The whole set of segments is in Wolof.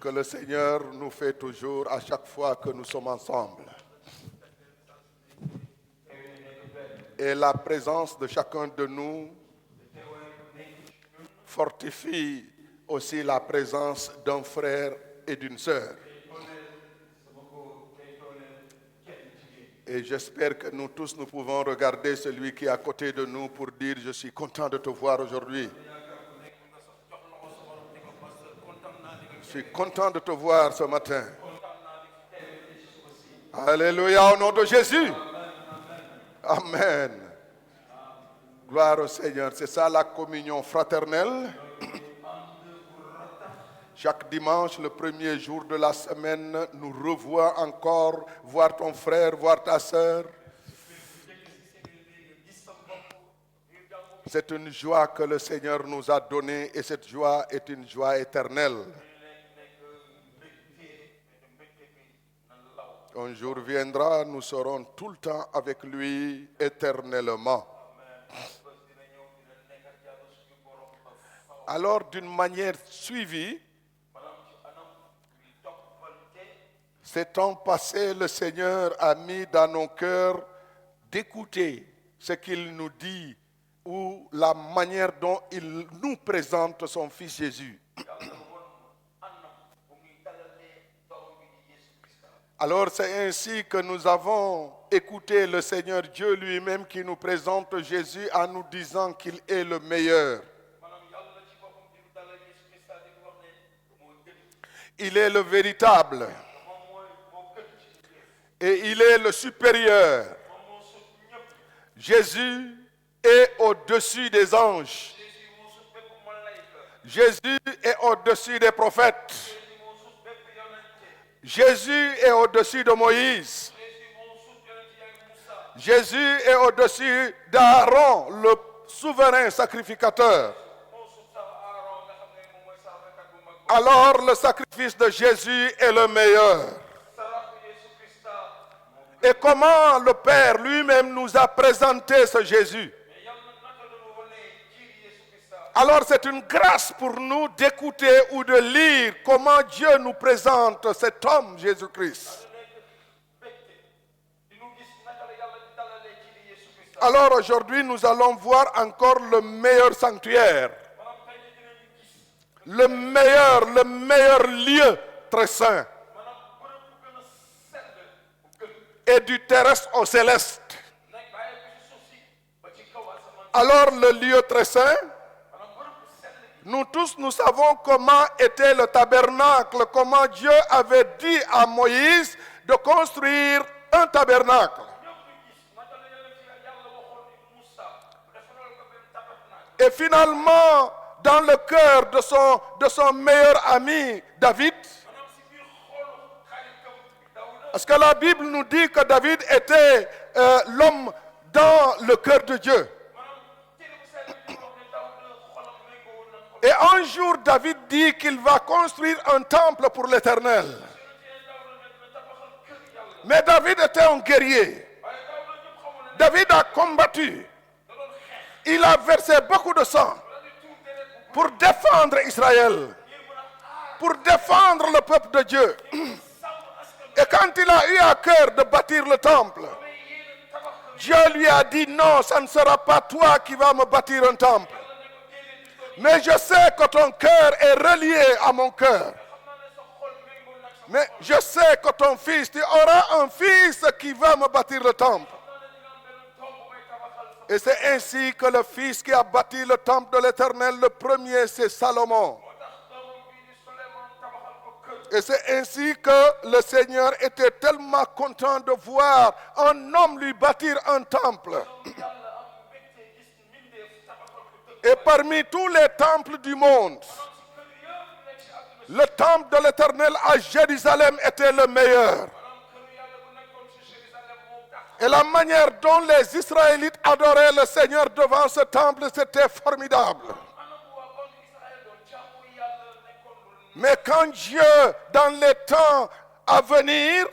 que le Seigneur nous fait toujours à chaque fois que nous sommes ensemble. Et la présence de chacun de nous fortifie aussi la présence d'un frère et d'une sœur. Et j'espère que nous tous, nous pouvons regarder celui qui est à côté de nous pour dire « Je suis content de te voir aujourd'hui. Je suis content de te voir ce matin. » Alléluia, au nom de Jésus. Amen. Gloire au Seigneur. C'est ça la communion fraternelle. Chaque dimanche, le premier jour de la semaine, nous revoit encore, voir ton frère, voir ta sœur. C'est une joie que le Seigneur nous a donnée et cette joie est une joie éternelle. Un jour viendra, nous serons tout le temps avec lui éternellement. Alors, d'une manière suivie, ces temps passés, le Seigneur a mis dans nos cœurs d'écouter ce qu'il nous dit ou la manière dont il nous présente son Fils Jésus. Alors c'est ainsi que nous avons écouté le Seigneur Dieu lui-même qui nous présente Jésus en nous disant qu'il est le meilleur. Il est le véritable. Et il est le supérieur. Jésus est au-dessus des anges. Jésus est au-dessus des prophètes. Jésus est au-dessus de Moïse. Jésus est au-dessus d'Aaron, le souverain sacrificateur. Alors le sacrifice de Jésus est le meilleur. Et comment le Père lui-même nous a présenté ce Jésus. Alors c'est une grâce pour nous d'écouter ou de lire comment Dieu nous présente cet homme Jésus-Christ. Alors aujourd'hui nous allons voir encore le meilleur sanctuaire. Le meilleur lieu très saint. Et du terrestre au céleste. Alors le lieu très saint, nous tous nous savons comment était le tabernacle, comment Dieu avait dit à Moïse de construire un tabernacle. Et finalement, dans le cœur de son meilleur ami David, parce que la Bible nous dit que David était l'homme dans le cœur de Dieu. Et un jour, David dit qu'il va construire un temple pour l'Éternel. Mais David était un guerrier. David a combattu. Il a versé beaucoup de sang pour défendre Israël, pour défendre le peuple de Dieu. Et quand il a eu à cœur de bâtir le temple, Dieu lui a dit non, ça ne sera pas toi qui vas me bâtir un temple. Mais je sais que ton cœur est relié à mon cœur. Mais je sais que ton fils, tu auras un fils qui va me bâtir le temple. Et c'est ainsi que le fils qui a bâti le temple de l'Éternel, le premier c'est Salomon. Et c'est ainsi que le Seigneur était tellement content de voir un homme lui bâtir un temple. Et parmi tous les temples du monde, le temple de l'Éternel à Jérusalem était le meilleur. Et la manière dont les Israélites adoraient le Seigneur devant ce temple, c'était formidable. Mais quand Dieu, dans les temps à venir,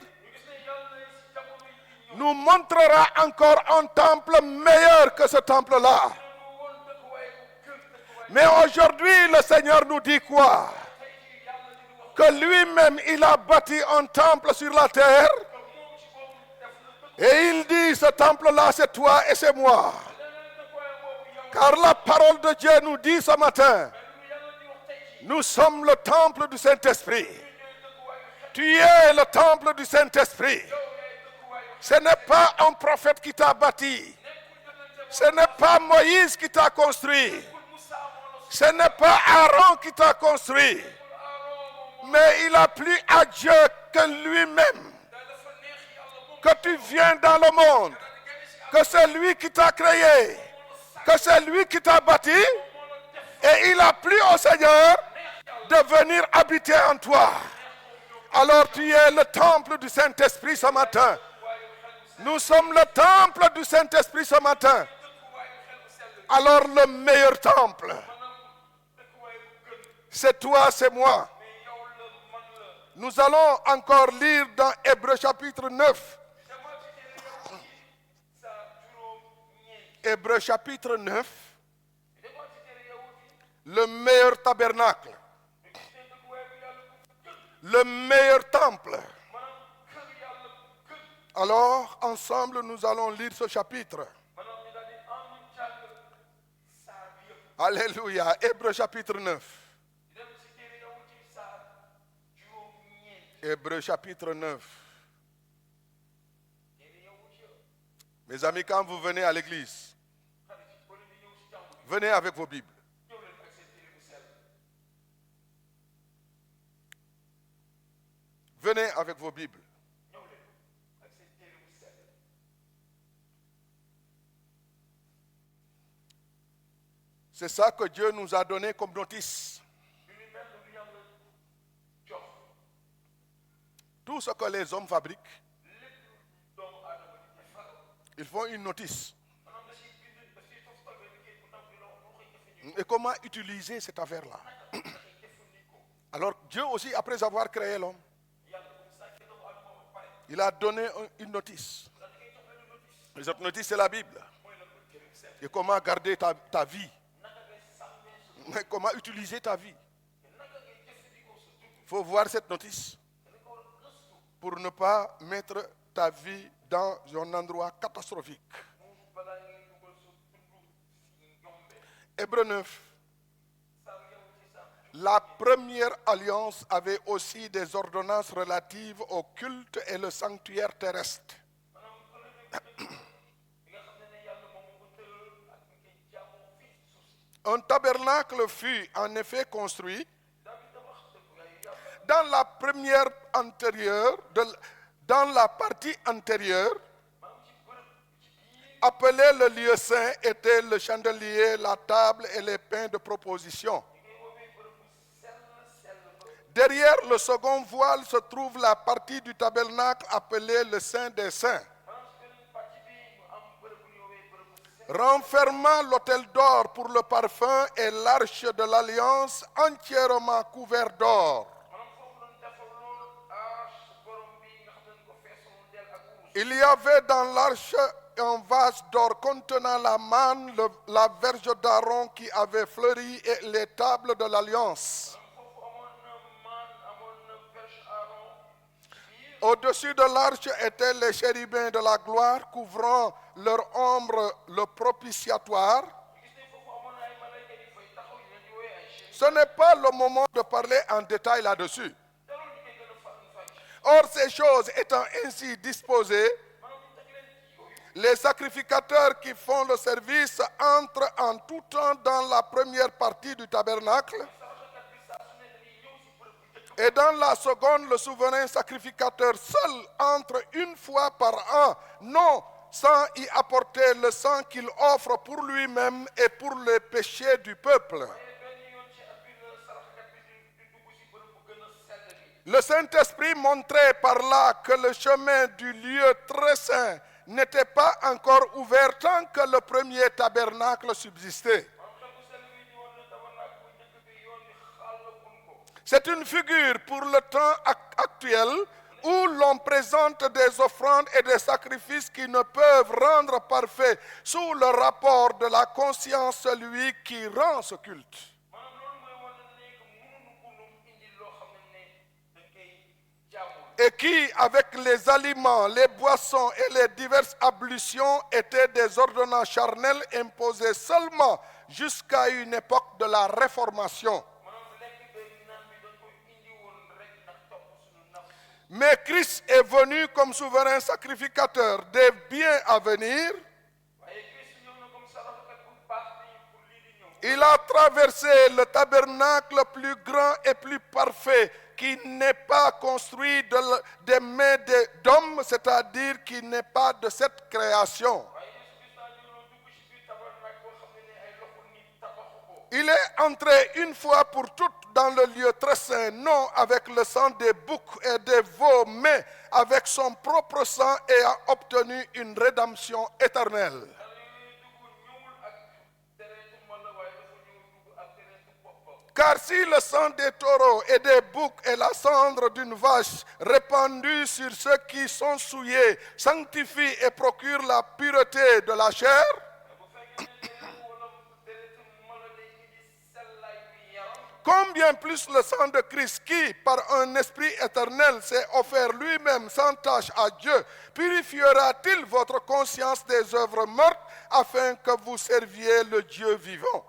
nous montrera encore un temple meilleur que ce temple-là. Mais aujourd'hui, le Seigneur nous dit quoi? que lui-même il a bâti un temple sur la terre. Et il dit, ce temple-là, c'est toi et c'est moi. Car la parole de Dieu nous dit ce matin, nous sommes le temple du Saint-Esprit. Tu es le temple du Saint-Esprit. Ce n'est pas un prophète qui t'a bâti. Ce n'est pas Moïse qui t'a construit. Ce n'est pas Aaron qui t'a construit. Mais il a plu à Dieu que lui-même, que tu viens dans le monde, que c'est lui qui t'a créé, que c'est lui qui t'a bâti, et il a plu au Seigneur de venir habiter en toi. Alors tu es le temple du Saint-Esprit ce matin. Nous sommes le temple du Saint-Esprit ce matin. Alors le meilleur temple, c'est toi, c'est moi. Nous allons encore lire dans Hébreux chapitre 9. Hébreux chapitre 9. Le meilleur tabernacle. Le meilleur temple. Alors, ensemble, nous allons lire ce chapitre. Alléluia. Hébreux chapitre 9. Hébreux chapitre 9. Mes amis, quand vous venez à l'église, venez avec vos Bibles. Venez avec vos Bibles. C'est ça que Dieu nous a donné comme notice. Tout ce que les hommes fabriquent, ils font une notice. Et comment utiliser cette affaire-là? Alors Dieu aussi, après avoir créé l'homme, il a donné une notice. Et cette notice, c'est la Bible. Et comment garder ta vie. Comment utiliser ta vie. Il faut voir cette notice pour ne pas mettre ta vie dans un endroit catastrophique. Hébreux 9. La première alliance avait aussi des ordonnances relatives au culte et le sanctuaire terrestre. Un tabernacle fut en effet construit dans la partie antérieure, appelé le lieu saint, était le chandelier, la table et les pains de proposition. Derrière le second voile se trouve la partie du tabernacle appelée le Saint des Saints, renfermant l'autel d'or pour le parfum et l'arche de l'alliance entièrement couvert d'or. Il y avait dans l'arche un vase d'or contenant la manne, la verge d'Aaron qui avait fleuri et les tables de l'alliance. Au-dessus de l'arche étaient les chérubins de la gloire couvrant leur ombre le propitiatoire. Ce n'est pas le moment de parler en détail là-dessus. Or, ces choses étant ainsi disposées, les sacrificateurs qui font le service entrent en tout temps dans la première partie du tabernacle. Et dans la seconde, le souverain sacrificateur seul entre une fois par an, non sans y apporter le sang qu'il offre pour lui-même et pour les péchés du peuple. Le Saint-Esprit montrait par là que le chemin du lieu très saint n'était pas encore ouvert tant que le premier tabernacle subsistait. C'est une figure pour le temps actuel où l'on présente des offrandes et des sacrifices qui ne peuvent rendre parfait sous le rapport de la conscience celui qui rend ce culte. qui, avec les aliments, les boissons et les diverses ablutions, étaient des ordonnances charnelles imposées seulement jusqu'à une époque de la Réformation. Mais Christ est venu comme souverain sacrificateur des biens à venir. Il a traversé le tabernacle plus grand et plus parfait qui n'est pas construit des mains d'hommes, c'est-à-dire qui n'est pas de cette création. Il est entré une fois pour toutes dans le lieu très saint, non avec le sang des boucs et des veaux, mais avec son propre sang et a obtenu une rédemption éternelle. Car si le sang des taureaux et des boucs et la cendre d'une vache répandue sur ceux qui sont souillés sanctifie et procure la pureté de la chair, combien plus le sang de Christ qui, par un esprit éternel, s'est offert lui-même sans tache à Dieu, purifiera-t-il votre conscience des œuvres mortes afin que vous serviez le Dieu vivant?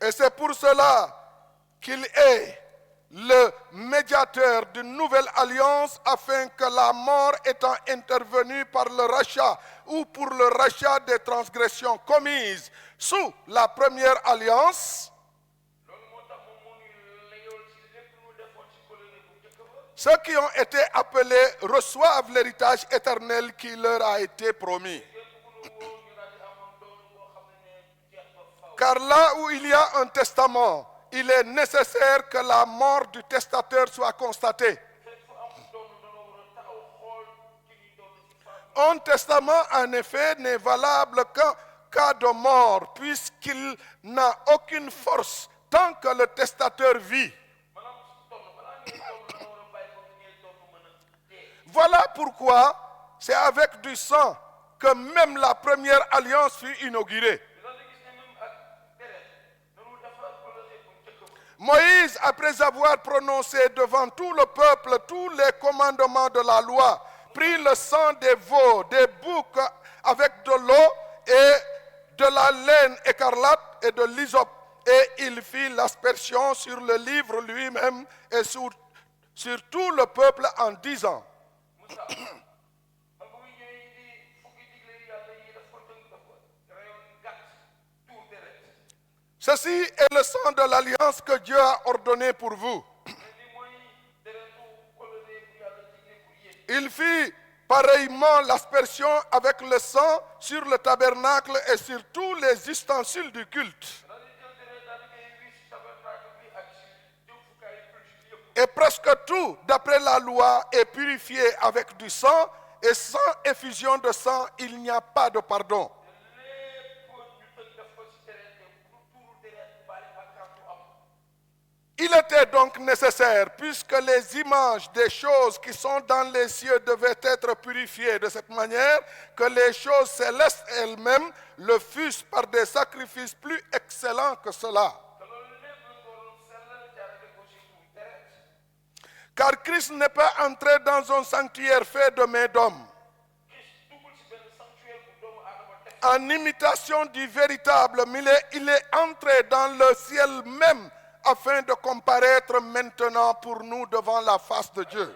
Et c'est pour cela qu'il est le médiateur d'une nouvelle alliance, afin que la mort étant intervenue par le rachat ou pour le rachat des transgressions commises sous la première alliance, ceux qui ont été appelés reçoivent l'héritage éternel qui leur a été promis. Car là où il y a un testament, il est nécessaire que la mort du testateur soit constatée. Un testament, en effet, n'est valable qu'en cas de mort, puisqu'il n'a aucune force tant que le testateur vit. Voilà pourquoi c'est avec du sang que même la première alliance fut inaugurée. Moïse, après avoir prononcé devant tout le peuple tous les commandements de la loi, prit le sang des veaux, des boucs avec de l'eau et de la laine écarlate et de l'hysope, et il fit l'aspersion sur le livre lui-même et sur tout le peuple en disant: ceci est le sang de l'alliance que Dieu a ordonné pour vous. Il fit pareillement l'aspersion avec le sang sur le tabernacle et sur tous les ustensiles du culte. Et presque tout, d'après la loi, est purifié avec du sang, et sans effusion de sang, il n'y a pas de pardon. Il était donc nécessaire, puisque les images des choses qui sont dans les cieux devaient être purifiées de cette manière, que les choses célestes elles-mêmes le fussent par des sacrifices plus excellents que cela. Car Christ n'est pas entré dans un sanctuaire fait de mains d'hommes, en imitation du véritable, mais il est entré dans le ciel même, afin de comparaître maintenant pour nous devant la face de Dieu.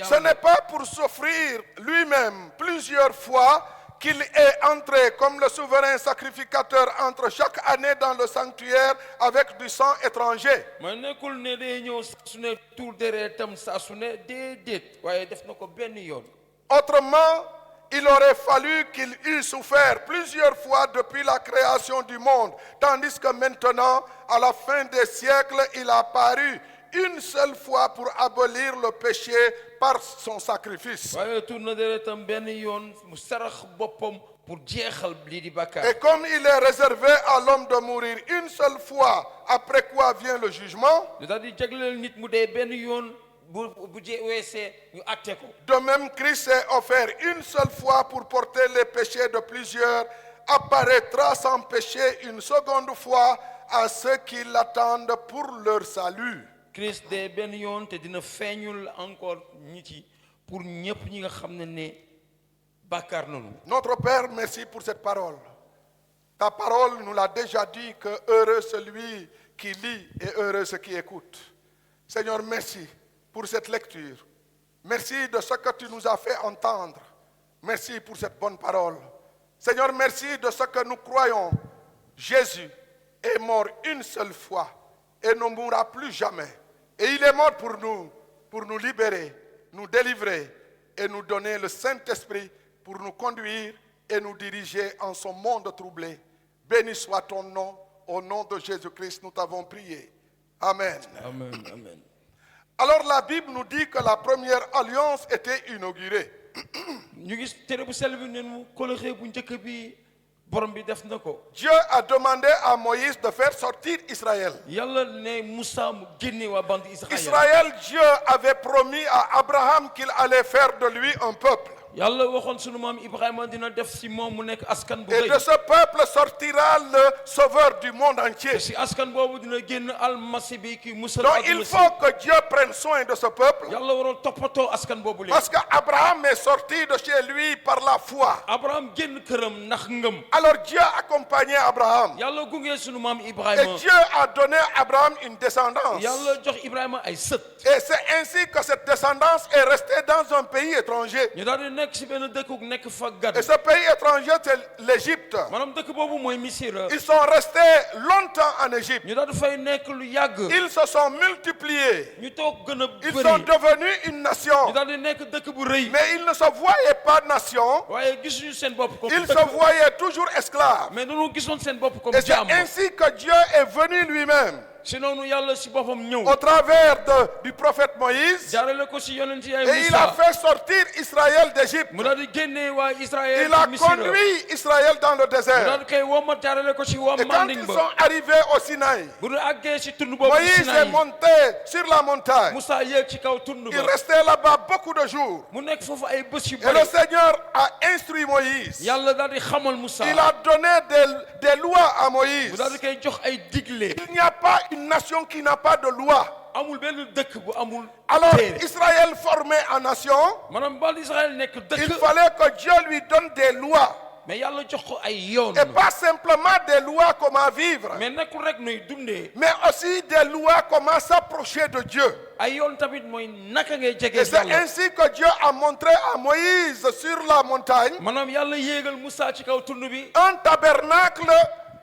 Ce n'est pas pour s'offrir lui-même plusieurs fois qu'il est entré comme le souverain sacrificateur entre chaque année dans le sanctuaire avec du sang étranger. Autrement, il aurait fallu qu'il eût souffert plusieurs fois depuis la création du monde, tandis que maintenant, à la fin des siècles, il a apparu une seule fois pour abolir le péché par son sacrifice. Et comme il est réservé à l'homme de mourir une seule fois, après quoi vient le jugement, de même, Christ s'est offert une seule fois pour porter les péchés de plusieurs apparaîtra sans péché une seconde fois à ceux qui l'attendent pour leur salut. Christ de benn yoon te dina feeñul encore nit yi pour ñëpp ñi nga xam ne bàkkaar nañu. Notre Père, merci pour cette parole. Ta parole nous l'a déjà dit que heureux celui qui lit et heureux ceux qui écoutent. Seigneur, merci pour cette lecture. Merci de ce que tu nous as fait entendre. Merci pour cette bonne parole. Seigneur, merci de ce que nous croyons. Jésus est mort une seule fois et ne mourra plus jamais. Et il est mort pour nous libérer, nous délivrer et nous donner le Saint-Esprit pour nous conduire et nous diriger en ce monde troublé. Béni soit ton nom. Au nom de Jésus-Christ, nous t'avons prié. Amen. Amen, amen. Alors la Bible nous dit que la première alliance était inaugurée. ñu gis tere bu sell bi neen kóllëre bu njëkk bi borom bi def na ko. Dieu a demandé à Moïse de faire sortir Israël. Yàlla ne Moussa mu génne waa bande Israël. Israël, Dieu avait promis à Abraham qu'il allait faire de lui un peuple. Yàlla waxoon sunu maam Ibrahima dina def si moom mu nekk askan bu Et rëy. de ce peuple sortira le sauveur du monde entier. si askan boobu dina génn almasi bi ki musal Donc àdduna il si. faut que Dieu prenne soin de ce peuple. Yàlla waroon toppatoo askan boobu léegi. Parce qu'Abraham est sorti de chez lui par la foi. Abraham génn këram ndax ngëm. Alors Dieu accompagnait Abraham. Yàlla gunge sunu maam Et Ibrahima. Dieu a donné à Abraham une descendance. Yàlla jox Ibrahima ay sët. Et c'est ainsi que cette descendance est restée dans un pays étranger. ñu daal di nekk si benn dëkk nekk fa gàdd. Et ce pays étranger, c'est l'Égypte. maanaam dëkk boobu mooy Misira. Ils sont restés longtemps en Égypte. ñu daal di fay nekk lu yàgg. Ils se sont multipliés. ñu toog gën a Ils sont bëri. devenus une nation. ñu daal di nekk dëkk bu rëy. Mais ils ne se voyaient pas nation. waaye gisuñu seen bopp comme Ils se dëkk. voyaient toujours esclaves. mais dañoo gisoon seen bopp comme Et c'est jaam. ainsi que Dieu est venu lui-même, si noonu yàlla si boppam ñëw. au travers du prophète Moïse, jaarale ko si yonent yi ay et il a Musa. fait sortir Israël d'Égypte. mu daal di génne waa Israël. Il a ci Misira. conduit Israël dans le mu daal désert. di koy womat jaarale ko si waa Et quand Manding ils ba. sont arrivés au Sinaï, bu ñu àggee si tund boobu Moïse est Sinaï. monté sur la montagne. Moussa yéeg ci kaw tund Il ba. restait là-bas beaucoup de jours. mu nekk foofu ay bés yu Et le bëri. Seigneur a instruit Moïse. yàlla daal di xamal Moussa. Il a donné des lois à Moïse. mu daal di koy jox ay digle. Il n'y a pas une nation qui n'a pas de loi. amul benn dëkk bu amul. Alors téere. Israël formé en nation, maanaam bal Israël nekk il dëkk. fallait que Dieu lui donne des lois. mais yàlla jox ko ay yoon. Et pas simplement des lois comment vivre, mais nekkul rek nuy dundee. mais aussi des lois comment s'approcher de Dieu. ay yoon tamit mooy naka ngay Et jege c'est yàlla. ainsi que Dieu a montré à Moïse sur la montagne maanaam yàlla yéegal Moussa ci kaw tund bi. un tabernacle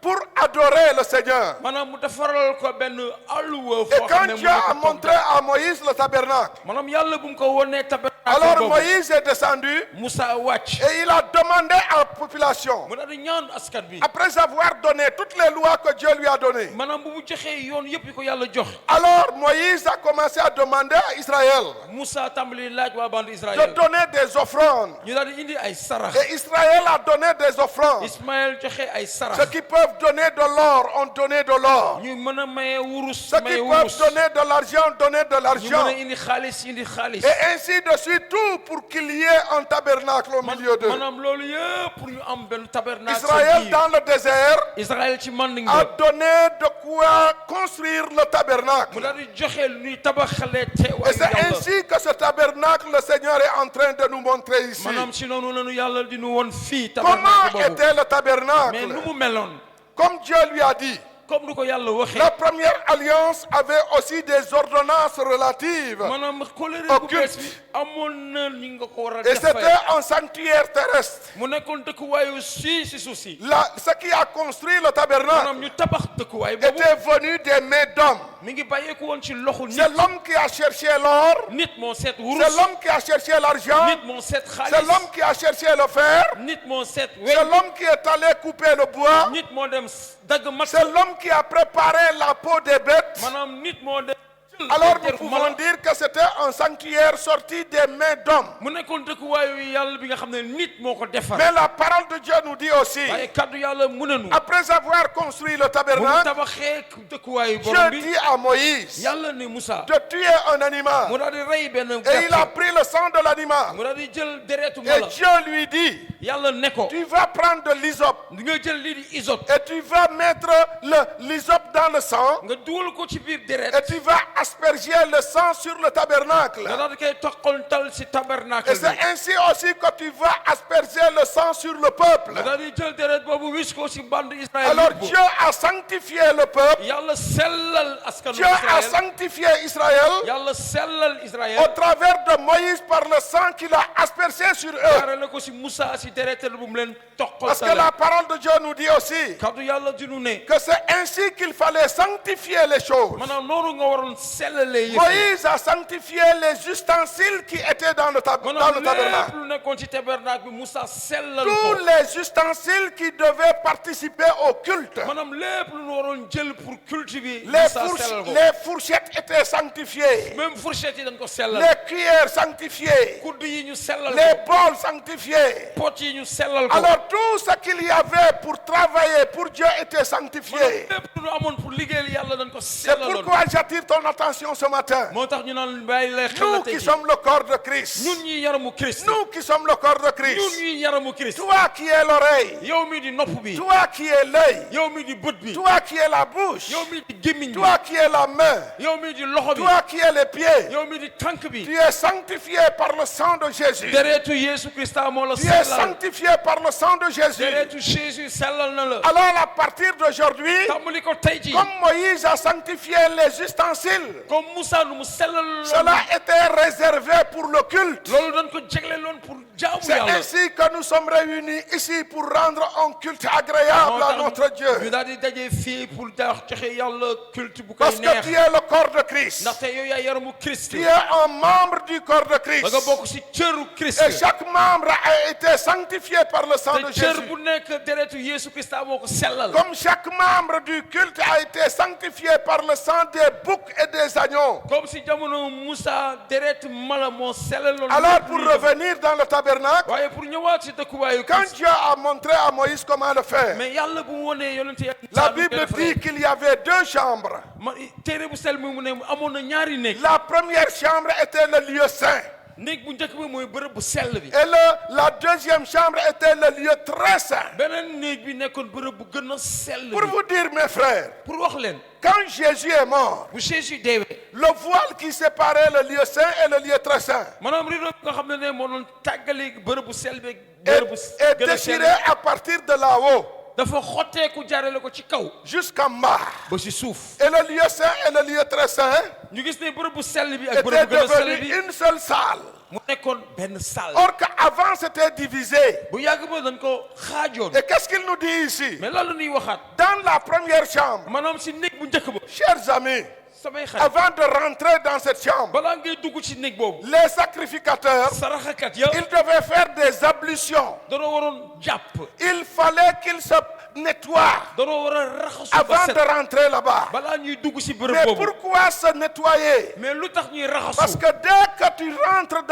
pour adorer le Seigneur. maanaam mu defaral ko benn alluwa Et foo xam quand ne Dieu a mu montré à Moïse le tabernacle, maanaam yàlla bu mu ko wonee tabernacle alors boobu. Moïse est descendu Moussa wàcc. et il a demandé à la population, mu daal di ñaan askan bi. après avoir donné toutes les lois que Dieu lui a données. maanaam bu mu joxee yoon yëpp yi ko yàlla jox. Alors Moïse a commencé à demander à Israël Moussa tàmbali laaj waa bande de Israël. donner des offrandes. ñu daal di indi ay sarax. Et Israël a donné des offrandes. Ismaël joxe ay Ceux sarax. qui peuvent donner de l'or ont donné de l'or. ñu mën a maye wurus. Ceux qui maye peuvent wurus. donner de l'argent ont donné de ñu mën l'argent. a indi xaalis indi xaalis. Et ainsi de suite, tout pour qu'il y ait un tabernacle au milieu d'eux. maanaam loolu yëpp pour ñu am benn tabernacle. Israël dans le désert Israël ci Manding a ba. donné de quoi construire le mu tabernacle. daal di joxe nuy tabaxalee teewaayu Et c'est yàlla. ainsi que ce tabernacle, le Seigneur est en train de nous montrer ici. maanaam si noonu la ñu yàlla di nu woon fii Comment tabernacle boobu. était le mais tabernacle? nu mu meloon. Comme Dieu lui a dit. comme nu ko yàlla waxee. La première alliance avait aussi des ordonnances relatives. maanaam kóllëre Au bu culte. bees bi amoon na ni nga ko war a Et defee. c'était un sanctuaire terrestre. mu nekkoon dëkkuwaayu si suuf si. Ce qui a construit le tabernacle maanaam ñu tabax dëkkuwaay boobu. était venu des mains d'hommes. mi ngi bàyyeeku woon ci loxu nit. C'est l'homme qui a cherché l'or. nit moo seet C'est wurus. l'homme qui a cherché l'argent. nit moo seet C'est xaalis. l'homme qui a cherché le fer. nit moo seet C'est weñ. l'homme qui est allé couper le bois. nit moo dem dagg mat. C'est l'homme qui a préparé la peau des bêtes. maanaam nit moo dem Alors nous pouvons dire que c'était un sanctuaire sorti des mains d'hommes. mu nekkoon dëkkuwaayu yàlla bi nga xam ne nit moo ko defar. Mais la parole de Dieu nous dit aussi, waaye kaddu yàlla mu ne nu. après avoir construit le bu mu tabernacle, tabaxee dëkkuwaayu borom Dieu bi. dit à Moïse yàlla ne Moussa. de tuer un animal. mu daal di rey benn Et il a gàtt. pris le sang de l'animal. mu daal di jël deretu Et mala. Dieu lui dit, yàlla ne ko. tu vas prendre de l'hysope di nga jël lii di isope. et tu vas mettre l'hysope dans le sang nga dugal ko ci biir deret. et tu vas asperger le sang sur le tabernacle. nga daal di koy toqantal si tabernacle Et c'est bi. ainsi aussi que tu vas asperger le sang sur le peuple. nga daal di jël deret boobu wis ko si bande Israël Alors yëpp. Dieu a sanctifié le peuple. yàlla sellal askanu Dieu a Israël. sanctifié Israël yàlla sellal au Israël. travers de Moïse par le sang qu'il a aspergé sur eux. jaarale ko si Moussa si deretal bu mu leen Parce que la toqantal. parole de Dieu nous dit aussi kaddu yàlla dinu ne. que c'est ainsi qu'il fallait sanctifier les choses. maanaam noonu nga waroon sellalee yëpp. Moïse a sanctifié les ustensiles qui étaient dans le maanaam lépp tabernacle. lu nekkoon ci tabernacle bi Moussa sellal Tous ko. les ustensiles qui devaient participer au culte. maanaam lépp lu ñu waroon jël pour culte bi. Les, Moussa sellal ko. les fourchettes étaient sanctifiées. même fourchette yi dañ ko sellal. Les cuillères sanctifiées. kudd yi ñu sellal Les ko. bols sanctifiés. pot yi ñu sellal ko. Alors tout ce qu'il y avait pour travailler pour Dieu était maanaam sanctifié. lépp lu ñu amoon pour liggéeyal yàlla dañ ko C'est sellaloon. pourquoi j'attire ton attention ce matin. moo tax ñu naan bàyyi lay xel la Nous tey qui jii. sommes le corps de Christ. ñun ñi yaramu Christ. Nous qui sommes le corps de ñun Christ. ñi yaramu Christ. Toi qui es l'oreille. yow mi di nopp bi. Toi qui es l'œil. yow mi di bët bi. Toi qui es la bouche. yow mi di gémmiñ bi. Toi qui es la main. yow mi di loxo bi. Toi qui es les pieds. yow mi di tànk bi. Tu es sanctifié par le sang de Jésus. deretu Yeesu Krista moo la Tu es sellal. sanctifié par le sang de Jésus. deretu Jésus sellal na la. Alors à partir d'aujourd'hui, tàmbali ko tey jii. comme Moïse a sanctifié les ustensiles, comme Moussa nu mu sellal. cela était réservé pour le culte. loolu dañ ko jagleeloon pour jaamu C'est yàlla. ainsi que nous sommes réunis ici pour rendre un culte agréable à notre ñu Dieu. daal di daje fii pour joxe yàlla culte bu koy Parce que neex. tu es le corps de Christ. ndaxte yow yaa yaramu Christ. Tu es un membre du corps de Christ. da nga bokk si cëru Christ. Et chaque membre a été sanctifié par le sang de te cër Jésus. bu nekk deretu Yeesu Krista moo ko sellal. Comme chaque membre du culte a été sanctifié par le sang des boucs et des agneaux. comme si jamono Moussa deret mala moo sellaloon. Alors pour revenir dans le tabernacle, waaye pour ñëwaat si dëkkuwaayu quand Christ. Dieu a montré à Moïse comment le faire, mais yàlla bu mu wonee yonente yàlla. la Bible dit qu'il y avait deux chambres. téere bu sell mi mu ne amoon na ñaari néeg. La première chambre était le lieu saint. néeg bu njëkk bi mooy bërëb bu sell bi. Et la deuxième chambre était le lieu très saint. beneen néeg bi nekkoon bërëb bu gën a sell Pour bi. vous dire, mes frères, pour wax leen. quand Jésus est mort, bu Jésus deewee. le voile qui séparait le lieu saint et le lieu très saint maanaam rido bi nga xam ne moo doon tàggale bërëb bu sell bi. est, bërëb bu est gën a sell déchiré à partir de là-haut dafa xotteeku jaarale ko ci kaw. jusqu'en bas. ba si suuf. Et le lieu saint et le lieu très saint ñu gis ne bërëb bu sell bi ak étaient bërëb bu gën a sell bi. devenus une seule salle. mu nekkoon benn salle. Or qu'avant c'était divisé. bu yàgg ba dañ ko xaajoon. Et qu'est-ce qu'il nous dit ici? mais lan la ñuy waxaat. Dans la première chambre, maanaam si néeg bu njëkk ba. chers amis, samay xarit. avant de rentrer dans cette chambre, balaa ngay dugg ci néeg boobu. les sacrificateurs, saraxakat ya. ils devaient faire des ablutions. danoo waroon jàpp. Il fallait qu'ils se nettoient danoo war a raxasu ba avant set. de rentrer là-bas. balaa ñuy dugg si bërëb Mais boobu. pourquoi se nettoyer? mais lu tax ñuy raxasu. Parce que dès que tu rentres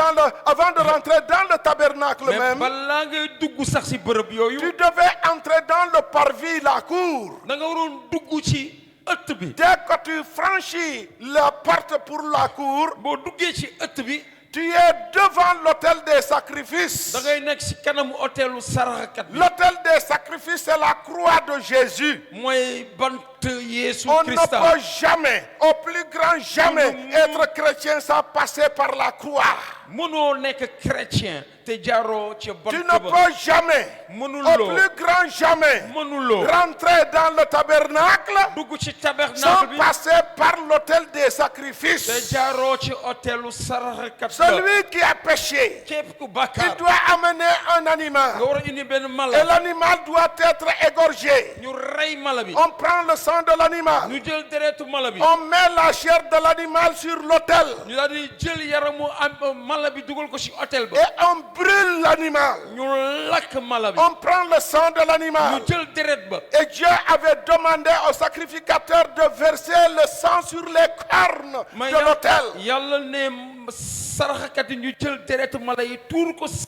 avant de rentrer dans le tabernacle mais même, balaa ngay dugg sax si bërëb yooyu. tu devais entrer dans le parvis, la cour. da nga waroon dugg ci ëtt bi. Dès que tu franchis la porte pour la cour, boo duggee ci ëtt bi. tu es devant l'autel des sacrifices. da ngay nekk si kanamu hôtelu saraxakat bi. L'autel des sacrifices, c'est la croix de Jésus. mooy bant Yeesu On ne Krista. peut jamais, au plus grand jamais, être chrétien sans passer par la croix. mënoo nekk chrétien te jaaroo ci bant Tu ne ba. peux jamais, au mënuloo. plus grand jamais, mënuloo. rentrer dans le tabernacle dugg ci sans tabernacle bi. passer par l'autel des te sacrifices. jaaroo ci hôtelu saraxakat ba. Celui qui a péché, képp ku il bàkkaar. doit amener un animal. nga war a indi benn Et mala. l'animal doit être égorgé. ñu rey mala bi. On prend le sang de l'animal. ñu jël deretu mala bi. On met la chair de l'animal sur l'autel. ñu daal di jël yaramu am mala bi dugal ko ci hôtel ba et on brûle l'animal. ñu lakk mala bi On prend le sang de l'animal. ñu jël deret ba Et Dieu avait demandé au sacrificateur de verser le sang sur les cornes mais de l'autel. yàlla ne saraxakat yi ñu jël deretu mala yi tuur ko seen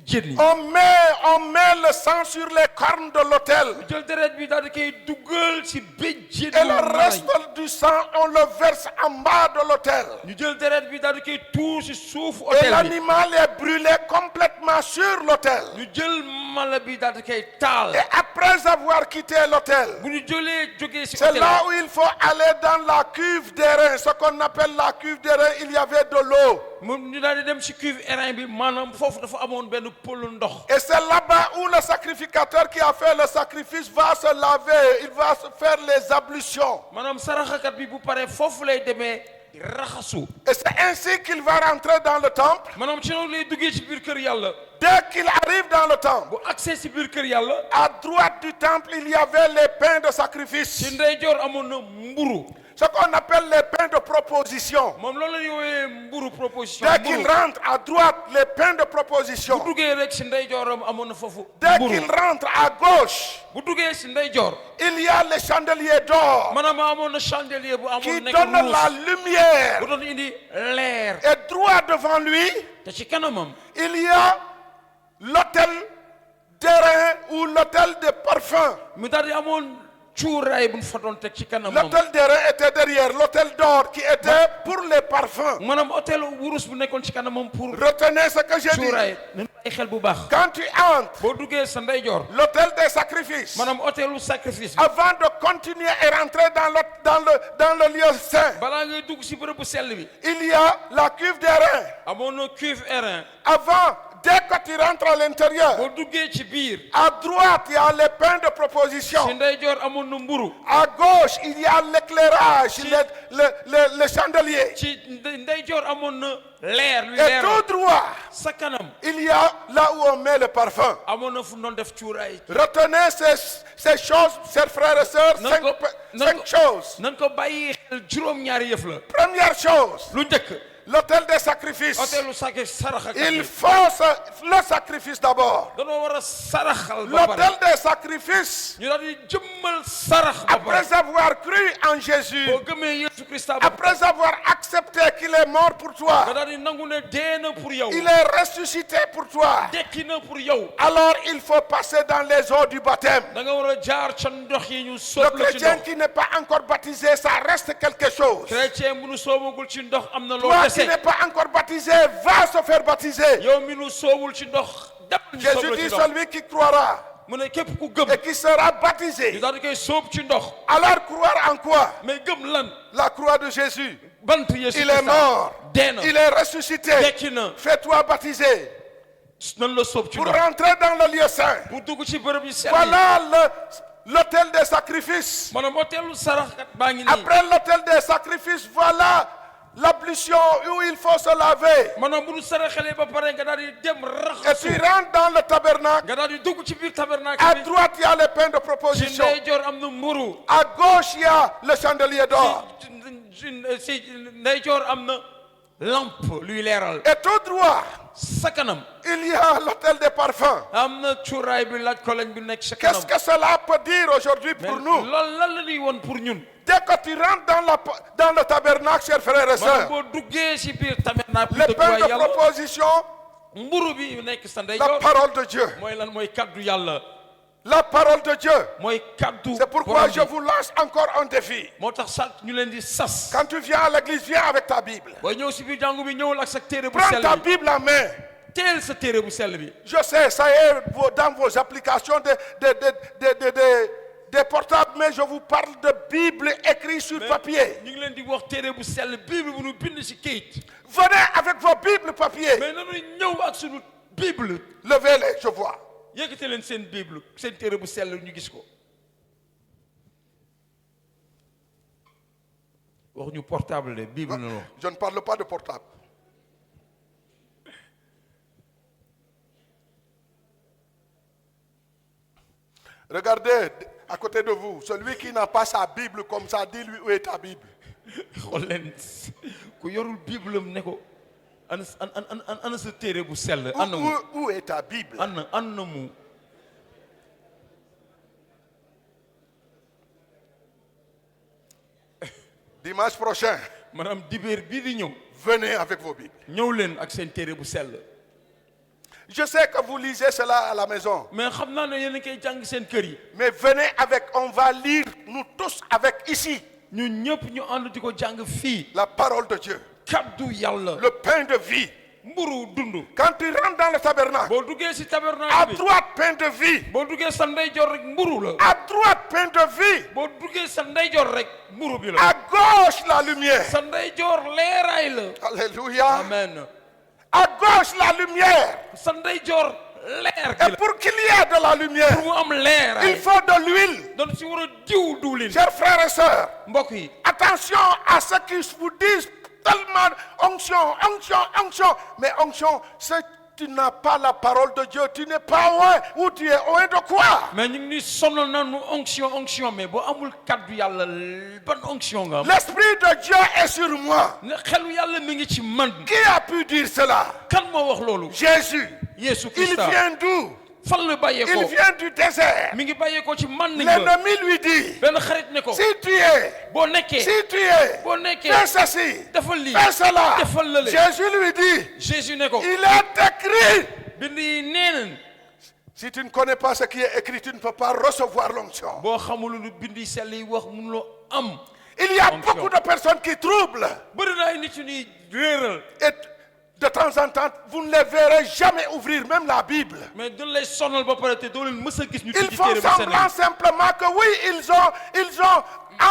jën yi On met le sang sur les cornes de l'autel. jël deret bi daal di koy dugal ci béjjén Et le mala yi reste du sang, on le verse en bas de l'autel. ñu jël deret bi daal di koy tuur ci suufu Et hôtel bi l'animal est brûlé complètement sur l'autel. ñu jël mala bi daal di koy taal Et après avoir quitté l'autel, bu ñu jógee ci c'est hôtel là où il faut aller dans la cuve d'airain, ce qu'on appelle la cuve d'airain. Il y avait de l'eau. mu ñu daal di dem ci cuve airain bi maanaam foofu dafa amoon benn pëlu ndox Et c'est là-bas où le sacrificateur qui a fait le sacrifice va se laver, il va se faire les ablutions. maanaam saraxakat bi bu paree foofu lay demee raxasu Et c'est ainsi qu'il va rentrer dans le temple. maanaam ci noonu lay duggee ci biir kër yàlla Dès qu'il arrive dans le temple, bu accès ci biir kër yàlla à droite du temple, il y avait les pains de sacrifice. ci ndeyjoor amoon na mburu Ce qu'on appelle les pains de proposition. moom loolu la ñuy woowee mburu proposition Dès qu'il mburu rentre à droite, les pains de bu proposition. duggee rek ci ndeyjooram amoon na foofu Dès mburu qu'il rentre à gauche, bu duggee ci ndeyjoor il y a les chandeliers d'or maanaam amoon na chandelier bu qui amoon nekk donnent la rouge lumière. bu doon indi leer Et droit devant lui, te ci kanamam il y a l'autel d'airain ou l'autel de parfum. mu daal di amoon cuuraay bu ñu fa doon teg ci kanamam L'autel d'airain était derrière, l'autel d'or qui était pour les parfums. maanaam hôtel wurus bu nekkoon ci kanamam pour Retenez ce que j'ai dit. cuuraay nañu ay xel bu baax Quand tu entres, boo duggee sa ndeyjoor l'autel des sacrifices, maanaam hôtelu sacrifice bi avant de continuer et rentrer dans le lieu saint, balaa ngay dugg ci bërëb bu sell bi il y a la cuve d'airain. amoon na cuve airain Avant, dès que tu rentres à l'intérieur, boo duggee ci biir à droite, il y a les pains de ci proposition. ndeyjoor amoon na mburu À gauche, il y a l'éclairage, le chandelier. ci ndeyjoor amoon na leer luy Et leer tout droit, sa kanam il y a là où on met le parfum. amoon na fu doon def cuuraay Retenez ces choses, chers frères et sœurs, Non, cinq choses. nan ko bàyyi xel juróom-ñaari yëf la Première chose, lu njëkk l'autel des sacrifices. hôtelu saraxakat Il yi faut le sacrifice d'abord. danoo war a saraxal ba pare L'autel des sacrifices, ñu daal di jëmmal sarax ba pare après avoir cru en Jésus, boo gëmee Yeesu Krista ba après avoir accepté qu'il est mort pour nga toi, daal di nangu ne dee na pour yow il est ressuscité pour toi. dekki na pour yow Alors il faut passer dans les eaux du baptême. da nga war a jaar ca ndox yi ñu Le soob la ci chrétien ndox qui n'est pas encore baptisé, ça reste quelque chose. chrétien bu nu soobagul ci ndox am na loo Toi qui dese n'es pas encore baptisé, va se faire baptiser. yow mi nu soobul ci ndox demal ñu soob Jésus la ci dit ndox celui qui croira mu ne képp ku gëm et qui sera ñu baptisé. daal di koy soob ci ndox Alors croire en quoi? mais gëm lan La croix de Jésus. bant Yeesu Il est mort. dee na Il est ressuscité. dekki na Fais-toi baptiser nan la soob ci pour ndox rentrer dans le lieu saint. pour dugg ci bërëb yi sell yi Voilà l'autel des sacrifices. maanaam hôtelu saraxkat baa ngi nii Après l'autel des sacrifices, voilà l'ablution où il faut se laver. maanaam bu nu saraxalee ba pare nga daal di dem Et raxasu tu rentres dans le tabernacle. nga daal di dugg ci biir tabernacle À bi droite, il y a les pains de ci proposition. ndeyjoor am na mburu À gauche, il y a le chandelier d'or. ci ndeyjoor am na lampe luy leeral Et tout droit, sa kanam il y a l'autel des parfums. am na cuuraay bi laaj ko lañ bi nekk sa kanam Qu'est-ce que cela peut dire aujourd'hui pour nous? loolu lan la ñuy woon pour ñun Dès que tu rentres dans le tabernacle, chers frères et maanaam sœurs, boo duggee ci biir tabernacle les dëkk pains waay de yàlla proposition, mburu bi nekk sa la ndeyjoor parole de Dieu. mooy lan mooy kaddu yàlla La parole de Dieu. mooy kaddu C'est pourquoi borom je bi. vous lance encore un défi. moo tax sax ñu leen di sas Quand tu viens à l'église, viens avec ta Bible. booy ñëw ci biir jàngu bi ñëwul ak sa téere bu Prends sell ta bi Bible en main. teel sa téere bu sell bi Je sais, ça y est dans vos applications des portables, mais je vous parle de Bible écrite sur papier. ñu ngi leen di wax téere bu sell bible bu nu bind ci kayit Venez avec vos Bibles papier. mais nanu ñëw ak sunu bible Levez-les, je vois. yëkkate leen seen bible seen téere bu sell ñu gis ko waxuñu portable de bible na wax Je ne parle pas de portable. Regardez à côté de vous, celui qui n'a pas sa Bible comme ça, dis-lui où est ta Bible. xool leen ku yorul bible am ne ko ana sa téere bu sell ana mu Où est ta Bible? ana mu Dimanche prochain, maanaam dibéer bii di ñëw venez avec vos Bibles. ñëw leen ak seen téere bu sell Je sais que vous lisez cela à la maison, mais xam naa ne yéen a koy jàng seen kër yi mais venez avec, on va lire nous tous avec ici ñun ñëpp ñu ànd di ko jàng fii la parole de Dieu, kaddu yàlla le pain de vie. mburu dund Quand tu rentres dans le tabernacle, boo duggee si à tabernacle bi droite pain de vie, boo duggee sa ndeyjoor rek mburu la à droite pain de vie, boo duggee sa ndeyjoor rek mburu bi la à gauche la lumière. sa ndeyjoor leeraay la Alléluia. amen À gauche la lumière. sa ndeyjoor leer gi Et la pour qu'il y ait de la lumière, pour mu am leeraay il faut de l'huile. doon si war a diw diwlin Chers frères et sœurs, mbokk yi attention à ce qu'ils vous disent tellement onction, onction, onction. Mais onction, c'est tu n'as pas la parole de Dieu, tu n'es pas oint, ou tu es oint de quoi? mais ñu ngi ni sonal nañu onction mais boo amul kaddu yàlla ban onction nga am L'Esprit de Dieu est sur moi. ne xelu yàlla mi ngi ci man Qui a pu dire cela? kan moo wax loolu Jésus. Yeesu Il Krista vient d'où? fan la Il bàyyeekoo vient du désert. mi ngi bàyyeekoo ci man ni nga L'ennemi lui dit, benn xarit ne ko si tu es, boo nekkee si tu es, boo nekkee fais ceci, defal lii fais cela. defal lële Jésus lui dit, Jésus ne ko il est écrit. bind yi nee nañ Si tu ne connais pas ce qui est écrit, tu ne peux pas recevoir l'onction. boo xamul lu bind yi sell yi wax mënuloo am Il y a Onction. beaucoup de personnes qui troublent. bëri na ay nit yu ñuy réeral Et de temps en temps, vous ne les verrez jamais ouvrir même la Bible. mais dañ lay sonal ba pare te doo leen mës a gis ñu Ils tijji font téere bu sell semblant simplement que oui, ils ont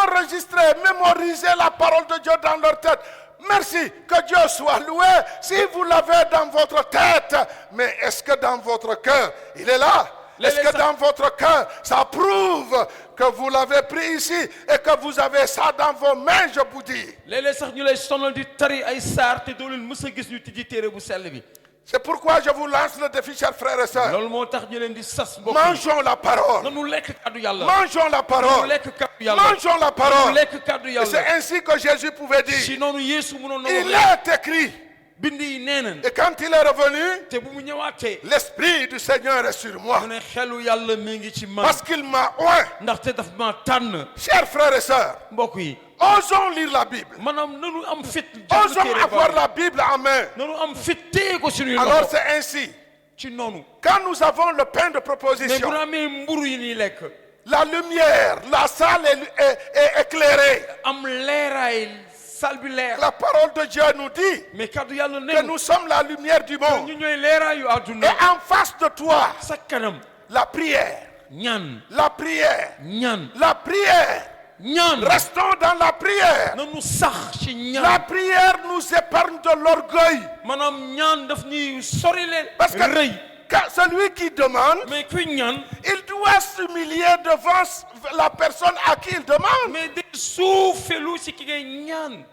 enregistré, mémorisé la parole de Dieu dans leur tête. Merci, que Dieu soit loué. Si vous l'avez dans votre tête, mais est-ce que dans votre cœur, il est là? Est-ce que dans votre cœur, ça prouve que vous l'avez pris ici et que vous avez ça dans vos mains, je vous dis. léeg-léeg sax ñu lay sonal di tari ay saar te doo leen mës a gis ñu tijji téere bu sell bi C'est pourquoi je vous lance le défi, chers frères et sœurs. loolu moo tax ñu leen di sas mbokk yi Mangeons la parole. nanu lekk kaddu yàlla Mangeons la nanu parole. lekk kaddu yàlla Mangeons la nanu parole. lekk kaddu Et c'est yàlla ainsi que Jésus pouvait dire. si noonu Yeesu mënoon na Il wax est écrit. bind yi nee nañ Et quand il est revenu, te bu mu ñëwaatee l'Esprit du Seigneur est sur moi. mu ne xelu yàlla mi ngi ci man Parce qu'il m'a oint. ndaxte daf ma tànn Chers frères et sœurs, mbokk yi osons lire la Bible. maanaam nanu am fit jàng Osons téere avoir ba la Bible en main. nanu am fit téye ko suñuy Alors loxo c'est ainsi. ci noonu Quand nous avons le pain de mais bu proposition, ñu amee mburu yi nii lekk la lumière, la salle est éclairée. am leeraay sal bi leer La parole de Dieu nous dit mais kaddu yàlla que ne nous sommes la lumière du ñu monde. ñooy leeraayu Et àdduna en face de toi, sa kanam la prière, ñaan la prière, ñaan la prière. ñaan Restons dans la prière. nanu sax ci La ñaan prière nous épargne de l'orgueil. maanaam ñaan daf ñuy sori leen Parce que rëy celui qui demande, mais kuy ñaan il doit s'humilier devant la personne à qui il demande. mais de suufelu si ki ngay ñaan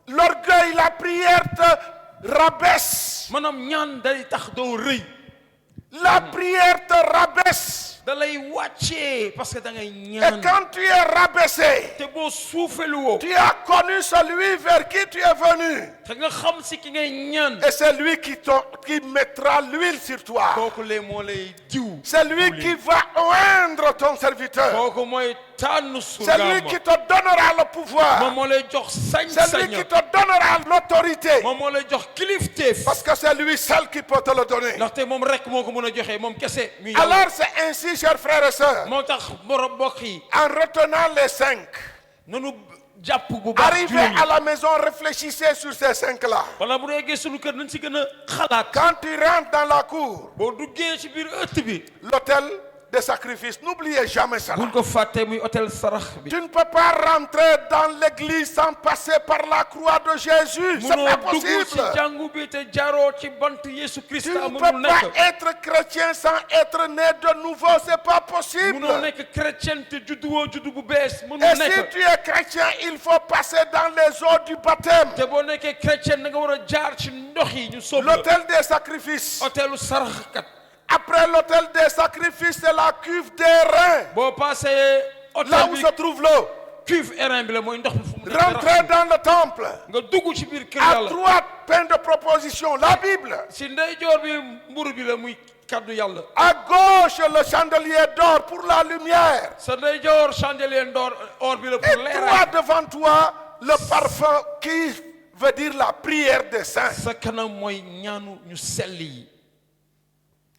L'orgueil, la prière te rabaisse. maanaam ñaan day tax doo rëy La prière te rabaisse. da lay wàccee parce que da ngay Et ñaan quand tu es rabaissé, te boo suufelu woo tu as connu celui vers qui tu es venu. te nga xam si ki ngay ñaan Et c'est lui qui mettra l'huile sur toi. kooku lee moo lay diw C'est lui qui va oindre ton serviteur. kooku mooy tànn C'est lui surgaam qui te donnera le pouvoir. moom moo lay jox C'est lui sañ-sañ qui te donnera l'autorité. moom moo lay jox kilifteef Parce que c'est lui seul qui peut te le donner. ndaxte moom rek moo ko mën a joxe moom kese mi yàlla Alors c'est ainsi, chers frères et sœurs, moo tax borom mbokk yi en retenant les 5, nanu jàpp bu baax arrivez à la maison, réfléchissez sur ces 5-là. wala bu eggee sunu kër nañ si gën a xalaat Quand tu rentres dans la cour, boo duggee ci biir ëtt bi l'autel de sacrifice, n'oubliez jamais cela. buñ ko fàttee muy hôtel sarax bi Tu ne peux pas rentrer dans l'église sans passer par la croix de Jésus. C'est munoo pas dugg ci possible. jàngu bi te jaaroo ci bant Yesu Tu Christa ne mënul peux pas nekk être chrétien sans être né de nouveau. C'est pas possible. munoo nekk chrétien te judduwoo juddu bu bees Et mënul si nekk tu es chrétien, il faut passer dans les eaux du baptême. te boo nekkee chrétien da nga war a jaar ci ndox yi ñu sóob la L'autel des sacrifices. hôtelu saraxkat Après l'autel des sacrifices, c'est la cuve des reins. boo passé Là hôtel où bi se trouve l'eau. cuivre airain bi la mooy ndox bi fu mu nekk Rentrer dans le temple. nga dugg ci biir kër À yàlla droite, pain de proposition, la Bible. si ndeyjoor bi mburu bi la muy kaddu yàlla À gauche, le chandelier d'or pour la lumière. sa ndeyjoor chandelier d'or or bi la Et pour toi, leeraay devant toi, le parfum qui veut dire la prière des saints. sa kanam mooy ñaanu ñu sell yi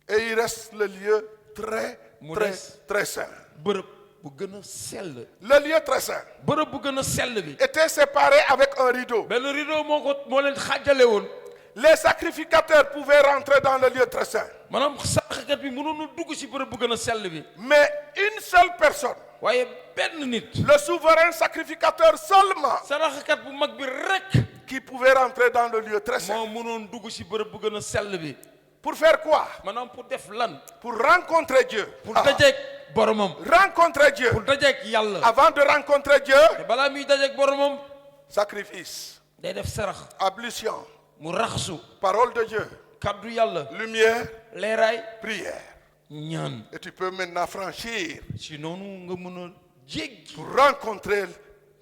Et il reste le lieu très, Mu très, des. très saint. bërëb bu gën a sell Le lieu très saint bërëb bu gën a sell bi était séparé avec un rideau. benn rideau moo leen xàjjale woon Les sacrificateurs pouvaient rentrer dans le lieu très saint. maanaam saraxkat bi mënoon na dugg ci bërëb bu gën a sell bi Mais une seule personne, waaye benn nit le souverain sacrificateur seulement, saraxkat bu mag bi rek qui pouvait rentrer dans le lieu très saint. moo mënoon dugg ci bërëb bu gën a sell bi Pour faire quoi? maanaam pour def lan Pour rencontrer Dieu. pour Ah. dajeek boromam Rencontrer Dieu. pour dajeek yàlla Avant de rencontrer Dieu, te balaa muy dajeek boromam sacrifice, day def sarax ablution, mu raxasu parole de Dieu, kaddu yàlla lumière, leeraay prière. ñaan Et tu peux maintenant franchir si noonu nga mën a jéggi pour rencontrer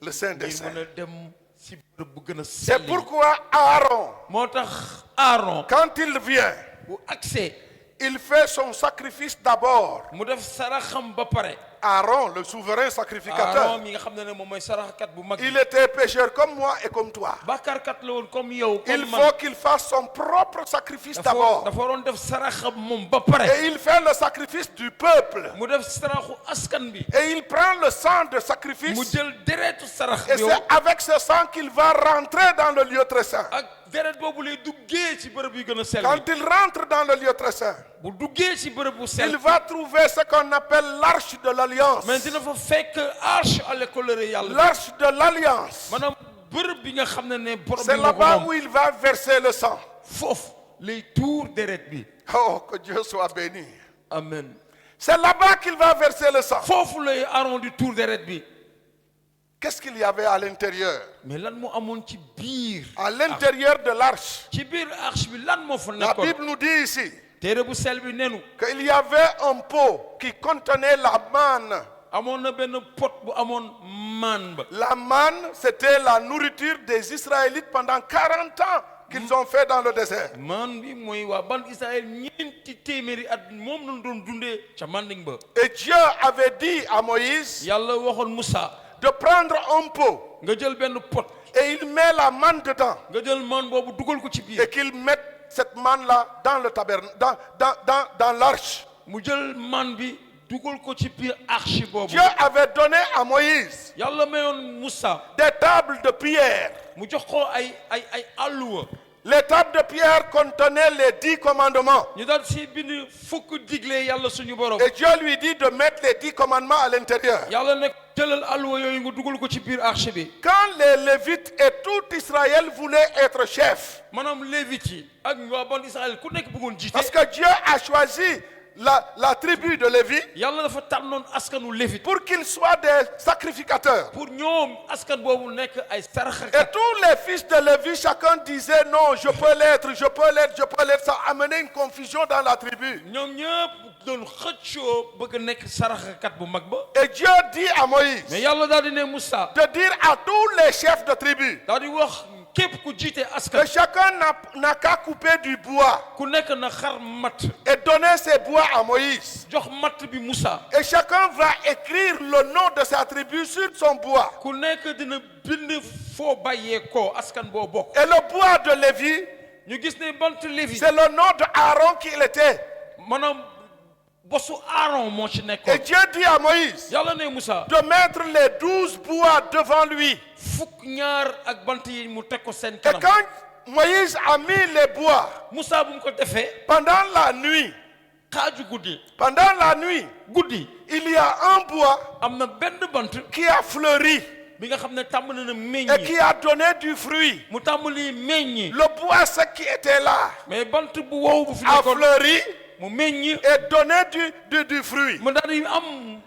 le Saint des ngir Saints. mën a dem si bërëb bu gën a C'est sell pourquoi Aaron, moo tax Aaron quand il vient, bu accès il fait son sacrifice d'abord. mu def saraxam ba pare Aaron, le souverain Aaron sacrificateur, mi nga xam ne moom mooy saraxkat bu mag il était pécheur comme moi et comme toi. bàkkaarkat la woon comme yow Il comme faut man qu'il fasse son propre sacrifice dafa d'abord. waroon def saraxam moom ba pare Et il fait le sacrifice du peuple. mu def saraxu askan bi Et il prend le sang de mu sacrifice. jël deretu sarax Et bi yow c'est avec ce sang qu'il va rentrer dans le lieu très saint. ak deret boobu lay duggee ci bërëb yu gën a sell Quand il rentre dans le lieu très saint, bu duggee ci bërëb bu sell il va trouver ce qu'on appelle l'arche de l'alliance. mais dina fa fekk arche à l'école yàlla L'arche de l'alliance. maanaam bërëb bi nga xam ne borom C'est bi moo ko là-bas moom où il va verser le sang. foofu lay tuur deret bi Oh, que Dieu soit béni. amen C'est là-bas qu'il va verser le sang. foofu lay Aaron di tuur deret bi Qu'est-ce qu'il y avait à l'intérieur? mais lan moo amoon ci biir À l'intérieur de l'arche. ci biir arche bi lan moo fa La nekkoon Bible nous dit ici téere bu sell bi nenu qu'il y avait un pot qui contenait la manne. amoon na benn pot bu amoon maan ba La manne, c'était la nourriture des Israélites pendant 40 ans qu'ils ont fait dans le désert. maan bi mooy waa ban Israël ñeenti téeméeri at moom lañ doon dundee ca manding ba Et Dieu avait dit à Moïse yàlla waxoon Moussa de prendre un pot nga jël benn pot et il met la manne dedans nga jël maan boobu dugal ko ci biir et qu'il mette cette manne-là dans le tabernacle, dans l'arche. mu jël maan bi dugal ko ci biir arche boobu Dieu avait donné à Moïse yàlla mayoon Moussa des tables de pierre. mu jox ko ay alluwa Les tables de pierre contenaient les 10 commandements. ñu daal si bind fukk digle yàlla suñu borom Et Dieu lui dit de mettre les 10 commandements à l'intérieur. yàlla nekk jëlal alluwa yooyu nga dugal ko ci biir arche bi Quand les Lévites et tout Israël voulaient être chefs, maanaam lévite yi ak waa ban Israël ku nekk bëggoon jiite parce que Dieu a choisi la tribu de Lévi yàlla dafa tànnoon askanu lévite pour qu'ils soient des sacrificateurs. pour ñoom askan boobu nekk ay Et saraxakat tous les fils de Lévi, chacun disait non, je peux l'être, je peux l'être, je peux l'être. Ça amenait une confusion dans la tribu. ñoom ñëpp doon xëccoo bëgg a nekk saraxakat bu mag ba Et Dieu dit à Moïse mais yàlla daal di ne Moussa de dire à tous les chefs de tribu daal di wax képp ku jiite askan que chacun n'a qu'à couper du bois ku nekk na xar matt et donner ces bois à Moïse. jox matt bi Moussa Et chacun va écrire le nom de sa tribu sur son bois. ku nekk dina bind foo bàyyee koo askan boo bokk Et le bois de Lévi, ñu gis ne bant Lévi c'est le nom de Aaron qu'il était. maanaam bosu Aaron moo ci Et nekkoon Dieu dit à Moïse yàlla ne Moussa de mettre les 12 bois devant lui. fukk ñaar ak bant yi mu teg ko seen Et kanam quand Moïse a mis les bois Moussa bu mu ko defee pendant la nuit, xaaju guddi guddi, il y a un bois am na benn bant qui a fleuri bi nga xam ne tàmbali na et meññi qui a donné du fruit. mu tàmbali meññi Le bois sec qui était là mais bant bu wow bu fi a nekkoon fleuri mu meññi et donné du fruit. mu daal di am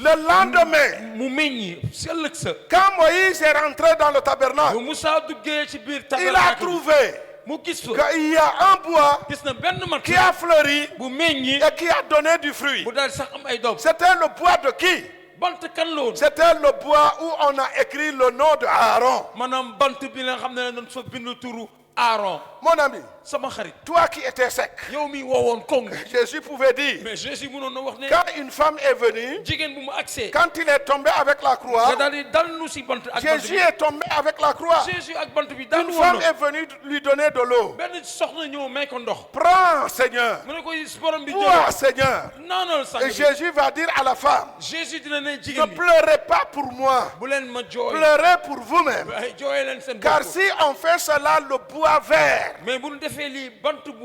Le lendemain, mu meññi si ëllëg sa quand Moïse est rentré dans le bu tabernacle, Moussa duggee ci biir il a tabernacle trouvé mu gis fa qu'il y a un bois gis na benn mat qui a fleuri bu meññi et qui a donné du fruit. mu daal di sax am ay doom C'était le bois de qui? bant kan la woon C'était le bois où on a écrit le nom de Aaron. maanaam bant bi nga xam ne doon fa bind turu Aaron Mon ami, sama xarit toi qui étais sec, yow mi woowoon kong Jésus pouvait dire, mais Jésus mënoon na wax ne quand une femme est venue, jigéen bu mu accès quand il est tombé avec la nga croix, daal di dal nu si bant ak bant Jésus bi est tombé avec la croix. Jésus ak bant bi daal Une woon femme na est venue lui donner de l'eau. benn soxna ñëw may ko ndox Prends, Seigneur. mu ne ko borom bi Bois, jël Seigneur. naanal sang Et bi Jésus va dire à la femme, Jésus dina ne ne jigéen bi pleurez pas pour moi, bu leen ma jooy pleurez pour vous-même. waaye jooyee leen seen Car bopp si on fait cela, le bois vert, mais bu ñu defee lii bant bu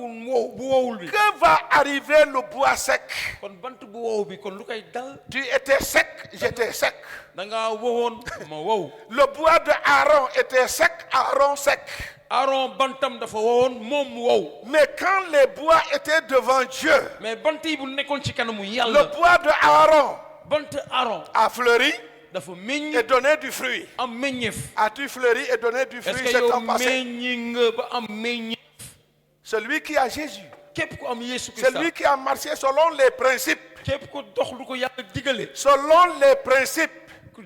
wowul bi que va arriver le bois sec? kon bant bu wow bi kon lu koy dal Tu étais sec, j'étais sec. da ngaa wowoon ma wow Le bois de Aaron était sec, Aaron sec. Aaron bantam dafa wowoon moom mu wow Mais quand les bois étaient devant Dieu, mais bant yi bu nekkoon ci kanamu le yàlla bois de Aaron bant Aaron a fleuri dafa meññ et donné du fruit. am meññeef As-tu fleuri et donné du est-ce fruit que ce yow temps passé? meññi nga ba am meññeef Celui qui a Jésus, képp ku am Yeesu Krista celui qui a marché selon les principes, képp ku dox lu ko yàlla digale selon les principes,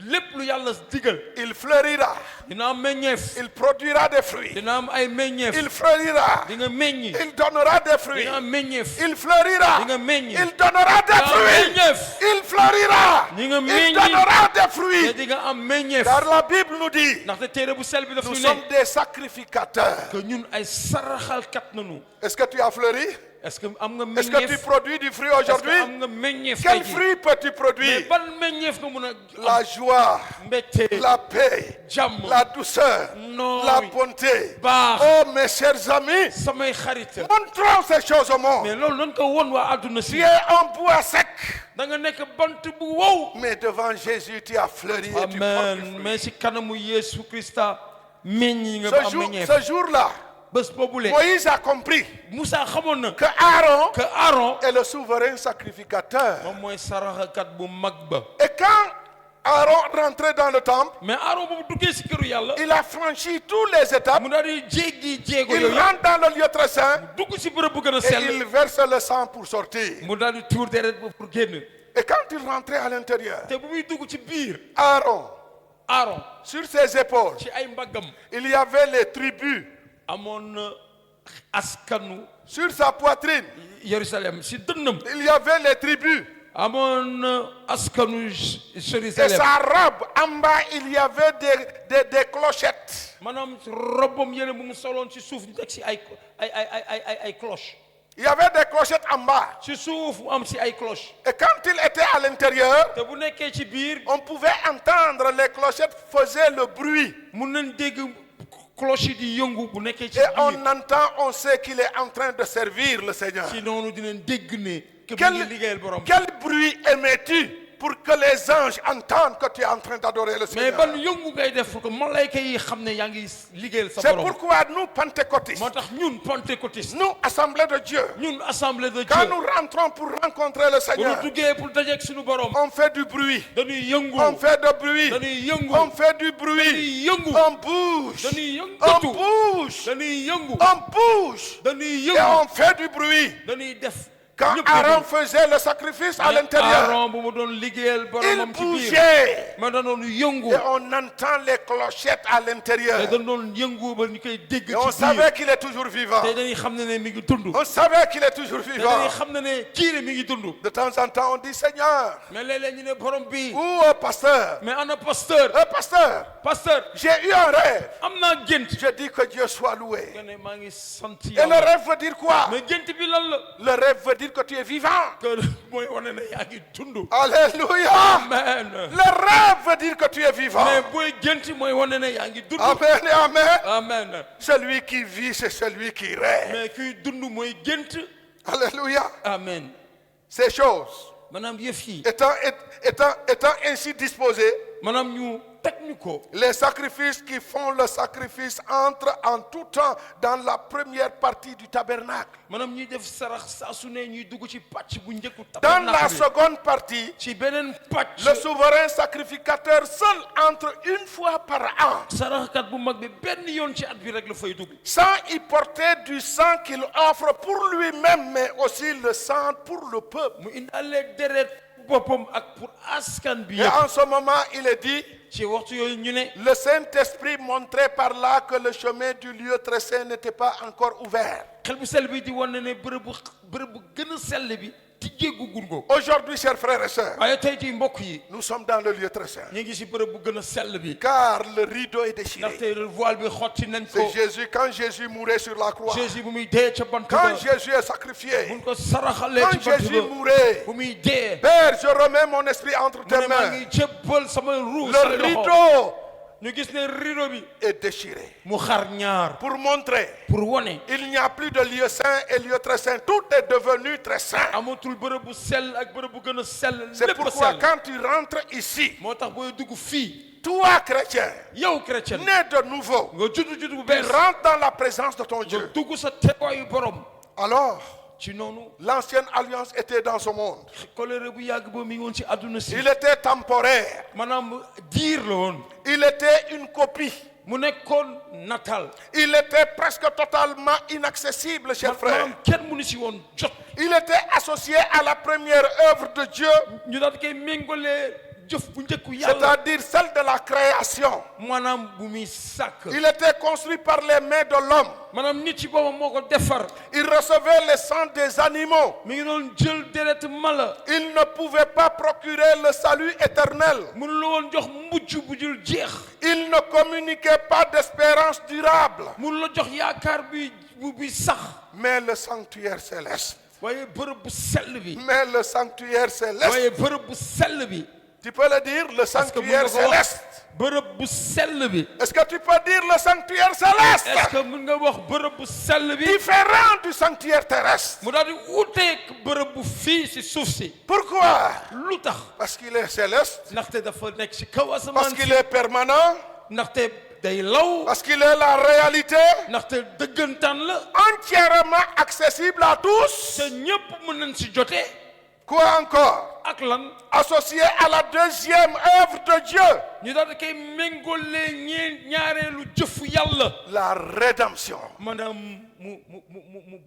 lépp lu yàlla digal il fleurira, dina am meññeef il produira des fruits, dina am ay meññeef il fleurira, di nga meññi il donnera des fruits, dina am meññeef il fleurira, di nga meññi il donnera des di nga am fruits, meññeef il fleurira, di nga il meññi donnera des te fruits. di nga am meññeef Car la Bible nous dit, ndaxte téere bu sel bi daf nous ñu sommes ne des sacrificateurs. que ñun ay saraxalkat nañu Est-ce que tu as fleuri? est-ce que am nga Est-ce que tu meññeef produis du fruit est-ce que aujourd'hui? am nga meññeef Quel tey jii fruit peux-tu mais produire? ban meññeef nga mun a La joie, mbégte la paix, jàmm la douceur, nooy la bonté. baax Oh mes chers amis, samay xarit montrons ces choses au monde. mais loolu nañ ko won waa àdduna Tu si es un bois sec, da nga nekk bant bu wow mais devant Jésus tu as fleuri et tu portes du amen fruit. mais si kanamu Yeesu Krista meññi nga ba am meññeef Ce jour-là, bés boobule Moïse a compris Moussa xamoon na que Aaron que Aaron est le souverain sacrificateur. moom mooy saraxakat bu mag ba Et quand Aaron rentrait dans le temple, mais Aaron boobu duggee si këru yàlla il a franchi toutes les étapes. mu daal di jéggi jéego Il yooyu rentre dans le lieu très saint dugg si bërëb bu gën a et sell il verse le sang pour sortir. mu daal di tuur deret ba pour génn Et quand il rentrait à l'intérieur, te bu muy dugg ci biir Aaron, Aaron sur ses épaules, ci ay mbaggam il y avait les tribus. amoon na askanu Sur sa poitrine, Jérusalem si dënnam il y avait les tribus. amoon na askanu Et Jérusalem sa robe, en bas, il y avait des clochettes. maanaam robam yële bu mu soloon ci suuf ñu teg si ay cloche Il y avait des clochettes en bas. ci suuf mu am si ay cloche Et quand il était à l'intérieur, te bu nekkee ci biir on pouvait entendre les clochettes faisaient le bruit. mun nañ dégg cloche yi di yëngu bu nekkee ci Et biir on entend, on sait qu'il est en train de servir le Seigneur. ci noonu dinañ dégg ne que mu ngi liggéeyal borom Quel bruit émets-tu pour que les anges entendent que tu es en train d'adorer le mais Seigneur? ban yëngu ngay def pour que malayka yi xam ne yaa ngi liggéeyal sa C'est borom pourquoi nous, pentecôtistes, moo tax ñun pentecôtiste nous, Assemblée de Dieu, ñun assemblée de quand Dieu nous rentrons pour rencontrer le bu ñu Seigneur, duggee pour dajeek suñu borom on fait du bruit. dañuy yëngu On fait du bruit. dañuy yëngu On fait du bruit. dañuy yëngu On bouge. dañuy On yëngatu bouge. dañuy yëngu On bouge. dañuy Et yëngu on fait du bruit. dañuy def Quand ñëpp Aaron yëngu. faisait le sacrifice à Mais l'intérieur, Aaron bu mu doon liggéeyal il boromam ci biir bougeait. ma da doon yëngu Et on entend les clochettes à l'intérieur. te dañ doon yëngu ba ñu koy dégg Et on ci biir savait qu'il est toujours vivant. te dañuy xam ne ne mi ngi dund On savait qu'il est toujours te vivant. dañuy xam ne ne kii ne mi ngi dund De temps en temps, on dit, Seigneur, mais léeg-léeg ñu ne borom bi ou pasteur, mais ana pasteur pasteur j'ai eu un rêve. am naa gént Je dis que Dieu soit loué. nga ne maa ngi sant Et le yàlla rêve veut dire quoi? mais gént bi lan la Le rêve veut dire que tu es vivant. que mooy wane ne yaa ngi dund Alléluia. amen Le rêve veut dire que tu es vivant. mais booy gént mooy wane ne yaa ngi dund Amen et amen. amen Celui qui vit, c'est celui qui rêve. mais kuy dund mooy gént Alléluia. amen Ces choses, maanaam yëf yi étant ainsi disposées, maanaam ñu teg ñu ko les sacrifices qui font le sacrifice entrent en tout temps dans la première partie du tabernacle. maanaam ñuy def sarax saa su ne ñuy dugg ci pàcc bu njëkku Dans la tabernacle bi seconde partie, ci beneen pàcc le souverain sacrificateur seul entre une fois par an, saraxkat bu mag bi benn yoon ci at bi rek la fay dugg sans y porter du sang qu'il offre pour lui-même, mais aussi le sang pour le peuple. mu indaale deret boppam ak pour askan bi Et yëpp. en ce moment, il est dit, ci waxtu yooyu ñu ne le Saint-Esprit montrait par là que le chemin du lieu très saint n'était pas encore ouvert. xel bu sell bi di wane ne bërëb bu gën a sell bi tijjeegu gun ko. Aujourd'hui, chers frères et sœurs, waaye tey jii mbokk yi nous sommes dans le lieu très saint. ñu ngi si bërëb bu gën a sell bi. Car le rideau est déchiré. ndaxte voile bi xotti nañ ko. C'est Jésus, quand Jésus mourait sur la croix, Jésus bu muy dee ca bant ba. quand Jésus est sacrifié, buñ ko saraxalee quand ci bant Jésus ba. mourait, bu muy dee. Père, je remets mon esprit entre mu tes ne maa mains. ngi jébbal sama ruu sa Le loxo. rideau ñu gis ne rideau bi est déchiré. mu xar ñaar Pour montrer, pour wane il n'y a plus de lieu saint et lieu très saint. Tout est devenu très saint. amatul bërëb bu sell ak bërëb bu gën a sell. C'est lépp a pourquoi sell. quand tu rentres ici, moo tax booy dugg fii toi chrétien, yow chrétien né de nouveau, nga judd bu tu bees rentres dans la présence de ton nga Dieu. dugg sa teewaayu borom. Alors, ci noonu l'ancienne alliance était dans ce monde. colère bu yàgg ba mi ngi woon ci àdduna si. Il était temporaire. maanaam diir la woon. Il était une copie. mu nekkoon natal. Il était presque totalement inaccessible, chers frères. maanaam kenn mënu si woon jot. Il était associé à la première œuvre de Dieu, ñu daal di koy méngalee jëf bu njëkku yàlla. c'est-à-dire celle de la création. maanaam bu muy sàkk. Il était construit par les mains de l'homme. maanaam nit ci boppam moo ko defar. Il recevait le sang des animaux. mi ngi doon jël deret mala. Il ne pouvait pas procurer le salut éternel. mënu la woon jox mujj bu dul jeex. Il ne communiquait pas d'espérance durable. mënu la jox yaakaar bi sax. Mais le sanctuaire céleste. waaye bërëb bu sell bi. Mais le sanctuaire céleste. waaye bërëb bu sell bi. Tu peux le dire, le parce que sanctuaire céleste. bërëb bu sell bi. Est-ce que tu peux dire le sanctuaire céleste? est-ce que mën nga wax bërëb bu sell bi. Différent du sanctuaire terrestre. mu daal di wuuteeg bërëb bu fii si suuf si. Pourquoi? lu tax. Parce qu'il est céleste. ndaxte dafa nekk si kaw Parce asamaan qu'il si. est permanent. ndaxte day law. Parce qu'il est la réalité. ndaxte dëggantaan la. Entièrement accessible à tous. te ñépp mën nañ si jotee. Quoi encore? ak lan. Associé à la deuxième œuvre de Dieu. ñu daal di koy méngoolee ñaareelu jëfu yàlla. La rédemption. maanaam mu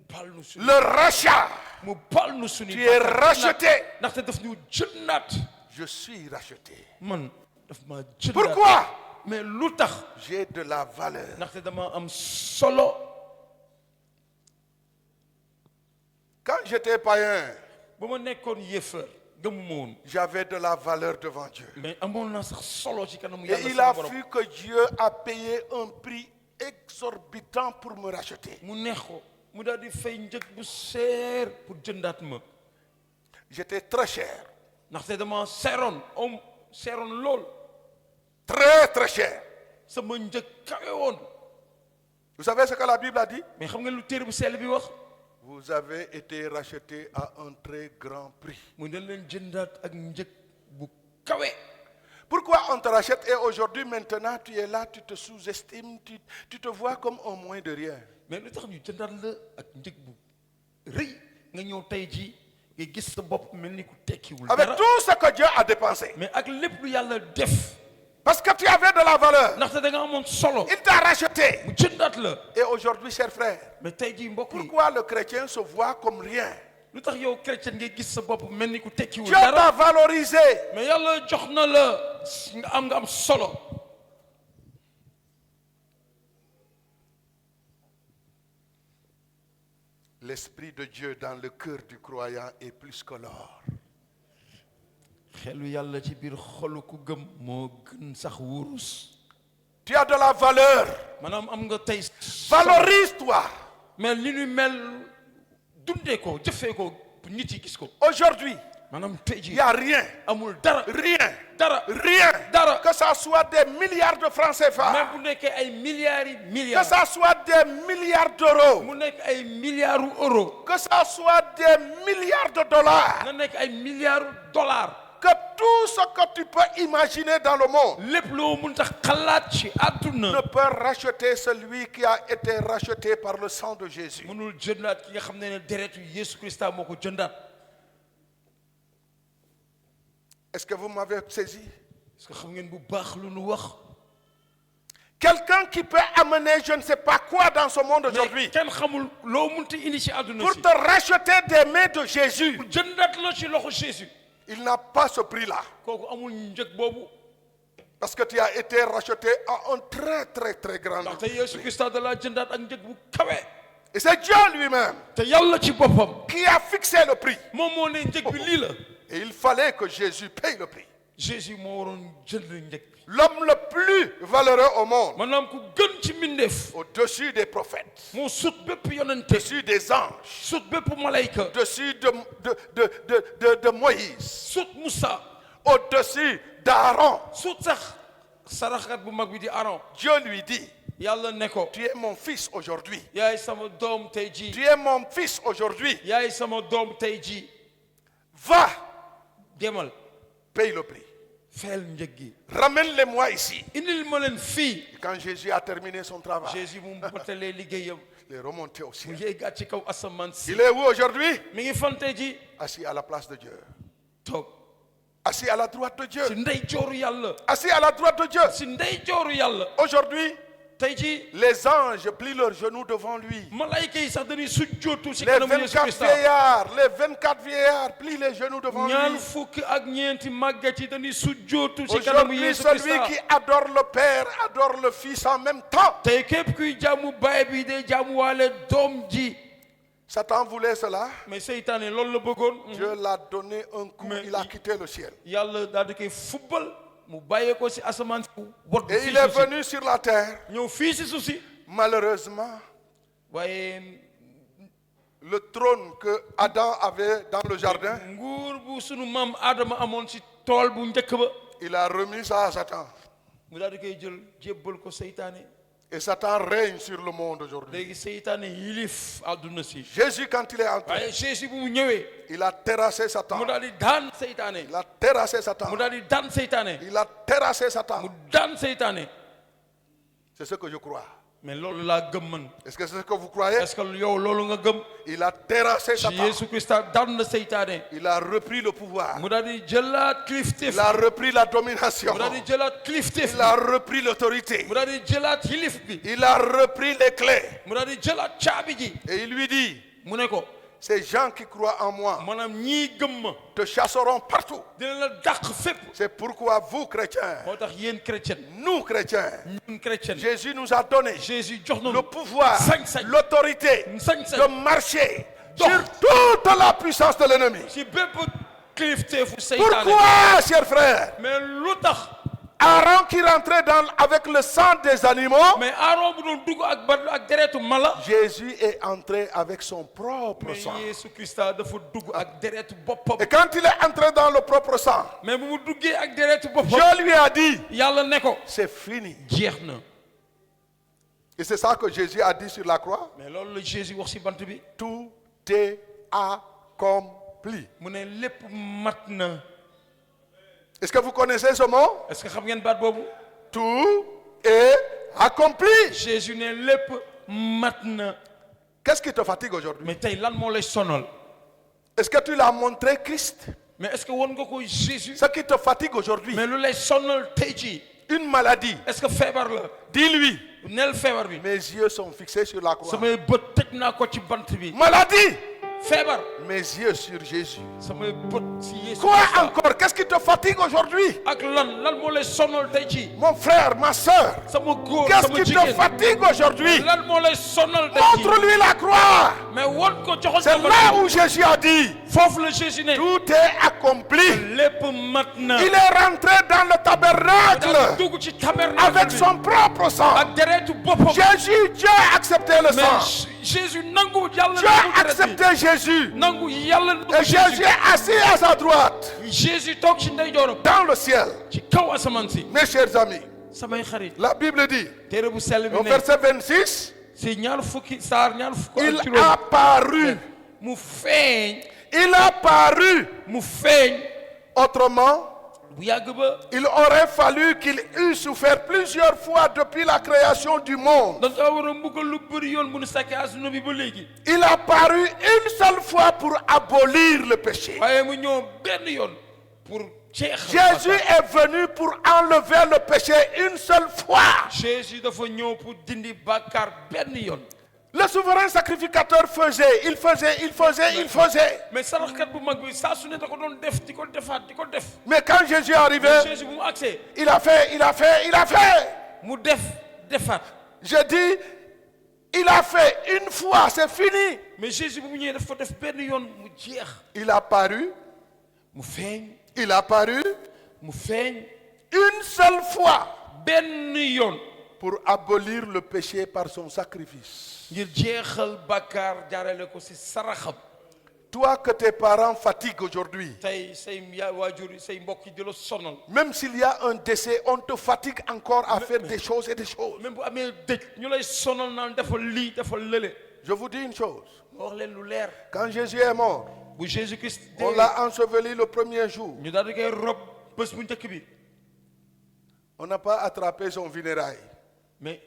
baal nu suñu. Le rachat. mu baal nu suñu. Tu es racheté. ndaxte daf ñu jëndaat. Je suis racheté. man daf ma jëndaat. Pourquoi? mais lu tax. J'ai de la valeur. ndaxte dama am solo. Quand j'étais païen, ba ma nekkoon yéefar gëmuma woon. j'avais de la valeur devant Dieu. mais amoon naa sax solo ci kanamu Et yàlla il a sama borom. fallu que Dieu a payé un prix exorbitant pour me racheter. mu neex ko mu daal di fay njëg bu seer pour jëndaat ma. J'étais très cher. ndaxte dama seeroon lool. Très très cher. sama njëg kawe woon. Vous savez ce que la Bible a dit? mais xam nga lu téere bu sell bi wax. Vous avez été racheté à un très grand prix. mu dañ leen jëndaat ak njëg bu kawe. Pourquoi on te rachète et aujourd'hui maintenant tu es là, tu te sous-estimes, tu te vois comme un moins de rien. mais lu tax ñu jëndaat la ak njëg bu rëy nga ñëw tey jii nga gis sa bopp mel ni ku tekkiwul Avec dara. tout ce que Dieu a dépensé. mais ak lépp lu yàlla def. Parce que tu avais de la valeur. ndaxte da nga amoon solo. Il t'a racheté. mu jëndaat la. Et aujourd'hui, chers frères, mais tey jii mbokk yi. pourquoi le chrétien se voit comme rien? lu tax yow chrétien ngay gis sa bopp mel ni ku tekkiwul Dieu t'a dara. valorisé. mais yàlla jox na la nga am solo. L'esprit de Dieu dans le cœur du croyant est plus que l'or. xelu yàlla ci biir xolu ku gëm moo gën sax wurus. Tu as de la valeur. maanaam am nga tey. Valorise-toi. mais li ñu mel dundee ko jëfee ko nit yi gis ko. Aujourd'hui, maanaam tey il jii n'y a rien. amul dara. Rien. dara. Rien. dara. Que ça soit des milliards de francs CFA. même bu nekkee ay milliards yi Que milliards. ça soit des milliards d'euros. mu nekk ay milliards u euros. Que ça soit des milliards de dollars. na nekk ay milliards u dollars. Que tout ce que tu peux imaginer dans le monde lépp loo mën tax xalaat ci ne àdduna. peut racheter celui qui a été racheté par le sang de Jésus. mënul jëndaat ki nga xam ne deretu Yesu Christa moo ko jëndaat. Est-ce que vous m'avez saisi? parce que xam ngeen bu baax lu nu wax. Quelqu'un qui peut amener je ne sais pas quoi dans ce monde aujourd'hui mais kenn xamul loo mënta indi ci àdduna pour si. te racheter des mains de Jésus. jëndaat la ci loxo Jésus. Il n'a pas ce prix-là. kooku amul njëg boobu. Parce que tu as été racheté à un très très très grand ndaxte prix. Yeesu Krista da laa jëndaat ak njëg bu kawe. Et c'est Dieu lui-même te yàlla ci boppam. qui a fixé le prix. moom moo ne njëg bi lii la. Et il fallait que Jésus paye le prix. Jésus moo waroon jënd njëg bi. L'homme le plus valeureux au monde, maanaam ku gën ci mbindeef. au-dessus des prophètes, moo sut bépp yonente. au-dessus des anges, sut bépp malayka. au-dessus de Moïse, sut Musa. au-dessus d'Aaron. sut sax saraxkat bu mag bi di Aaron. Dieu lui dit, yàlla ne ko. tu es mon fils aujourd'hui. yaay sama doom tey jii. Tu es mon fils aujourd'hui. yaay sama doom tey jii. Va, demal. paye le prix. fayal njëg gi. Ramène-les-moi ici. indil ma leen fii. Et quand Jésus a terminé son travail, Jésus mu matalee liggéeyam. il est remonté au mu ciel. yéegaat ci kaw asamaan si. Il est où aujourd'hui? mi ngi fan tey jii. Assis à la place de Dieu. toog. Assis à la droite de Dieu. si ndey jooru yàlla. Assis à la droite de Dieu. si ndey jooru yàlla. Aujourd'hui, tey jii. les anges plient leurs genoux devant lui. malayka yi sax dañuy sujjootu si Les kanamu Yeesu 24 Krista. vieillards plient les genoux devant ñaar lui. fukk ak ñeenti màggat yi dañuy sujjootu si kanamu Aujourd'hui, Yeesu celui Krista. qui adore le Père adore le Fils en même temps. tey képp kuy jaamu baay bi day jaamuwaale doom ji. Satan voulait cela. mais seytaane loolu la bëggoon. Dieu l'a donné un coup, Mais il a quitté le ciel. yàlla daal di koy fubbal mu bàyyee ko si asamaan si wot Et fii il est suuf si. venu sur la terre. ñëw fii si suuf si. Malheureusement, waaye le trône que Adam avait dans le jardin, nguur bu sunu maam Adama amoon si tool bu njëkk ba. il a remis ça à Satan. mu daal di koy jël jébbal ko seytaane. Et Satan règne sur le monde aujourd'hui. léegi seytaane yilif àdduna si. Jésus, quand il est entré, waaye Jésus bu mu ñëwee. il a terrassé Satan. mu daal di daan seytaane. Il a terrassé Satan. mu daal di daan seytaane. Il a terrassé mu Satan. daan seytaane. C'est ce que je crois. mais loolu laa gëm man. Est-ce que c'est ce que vous croyez? est-ce que yow loolu nga gëm. Il a terrassé ci Satan. Yeesu Krista daan na seytaane. Il a repris le pouvoir. mu daal di jëlaat kilifteef. Il a repris la domination. mu daal di jëlaat kilifteef. Il a repris l'autorité. mu daal di jëlaat yilif bi. Il a repris les clés. mu daal di jëlaat caabi ji. Et il lui dit, mu ne ko. ces gens qui croient en moi maanaam ñii gëm ma. te chasseront partout. dina la dàq fépp. C'est pourquoi vous, chrétiens, moo tax yéen chrétien. nous, chrétiens, ñun chrétien. Jésus nous a donné Jésus jox na le pouvoir, sañ-sañ. l'autorité sañ-sañ. de marcher Dox. sur toute la puissance de l'ennemi. ci bépp kilifteefu seytaane. Pourquoi, chers frères, mais lu tax. Aaron qui rentrait avec le sang des animaux, mais Aaron bu doon dugg ak deretu mala. Jésus est entré avec son propre mais sang. Yeesu Krista dafa dugg ak deretu boppam. Et quand il est entré dans le propre sang, mais bu mu duggee ak deretu boppam. Dieu lui a dit, yàlla ne ko. c'est fini. jeex na. Et c'est ça que Jésus a dit sur la croix. mais loolu la Jésus wax ci bant bi. Tout est accompli. mu ne lépp mat na. Est-ce que vous connaissez ce mot? est-ce que xam ngeen baat boobu. Tout est accompli. Jésus ne lépp mat na. Qu'est-ce qui te fatigue aujourd'hui? mais tey lan moo lay sonal. Est-ce que tu l'as montré Christ? mais est-ce que won nga ko Jésus. Ce qui te fatigue aujourd'hui, mais lu lay sonal tey jii. une maladie, est-ce que feebar la. dis-lui, neel feebar bi. mes yeux sont fixés sur la croix. samay bët teg naa ko ci bant bi. Maladie, feebar. mes yeux sur Jésus. samay bët ci Yeesu Quoi Krista. encore? Qu'est-ce qui te fatigue aujourd'hui? ak lan moo lay sonal tey jii. Mon frère, ma soeur, sama góor qu'est-ce sama qui te jigéen. fatigue aujourd'hui? lan moo lay sonal tey jii. Montre-lui la croix. mais won ko joxoon C'est ko là où Jésus a dit, foofu la Jésus ne. tout est accompli. lépp mat na. Il est rentré dans le daal tabernacle di dugg ci tabernacle avec bi. son propre sang. ak deretu boppam. Jésus, Dieu a accepté le sang. mais Jésus nangu yàlla Dieu a nangu deret bi. accepté Jésus. nangu yàlla nangu Et Jésus Jésus. est assis à sa droite, Jésus toog ci ndeyjooram. dans le ciel. ci kaw asamaan si. Mes chers amis, samay xarit. la Bible dit, téere bu sell bi au ne. verset 26, si ñaar fukki saar ñaar fukki il ak juróom. a paru. mu feeñ. Il a paru. mu feeñ. Autrement, bu yàgg ba. il aurait fallu qu'il eût souffert plusieurs fois depuis la création du monde. da nga war a mbugal lu bëri yoon bu nu sàkkee àdduna bi ba léegi. Il a paru une seule fois pour abolir le péché. waaye mu ñëw benn yoon pour jeexal. Jésus est venu pour enlever le péché une seule fois. Jésus dafa ñëw pour dindi bàkkaar benn yoon. Le souverain sacrificateur faisait, il faisait. mais saraxkat bu mag bi saa su ne da ko doon def di ko defaat di ko def. Mais quand Jésus est arrivé, Jésus bu mu agsee il a fait. mu defaat. Je dis, il a fait une fois, c'est fini. mais Jésus bu mu ñëwee daf ko def benn yoon mu jeex. Il a paru, mu feeñ une seule fois benn yoon pour abolir le péché par son sacrifice. ngir jeexal bàkkaar jaarale ko ci saraxam. Toi que tes parents fatiguent aujourd'hui, tey say waajur say mbokk yi di la sonal. même s'il y a un décès, on te fatigue encore à faire des choses et des choses. même bu amee dëj ñu lay sonal naan defal lii defal lële. Je vous dis une chose, ma wax leen lu leer. quand Jésus est mort, bu Jésus Christ on l'a enseveli le premier jour. ñu daal di koy rob bés bu njëkk bi. On n'a pas attrapé son funérail. mais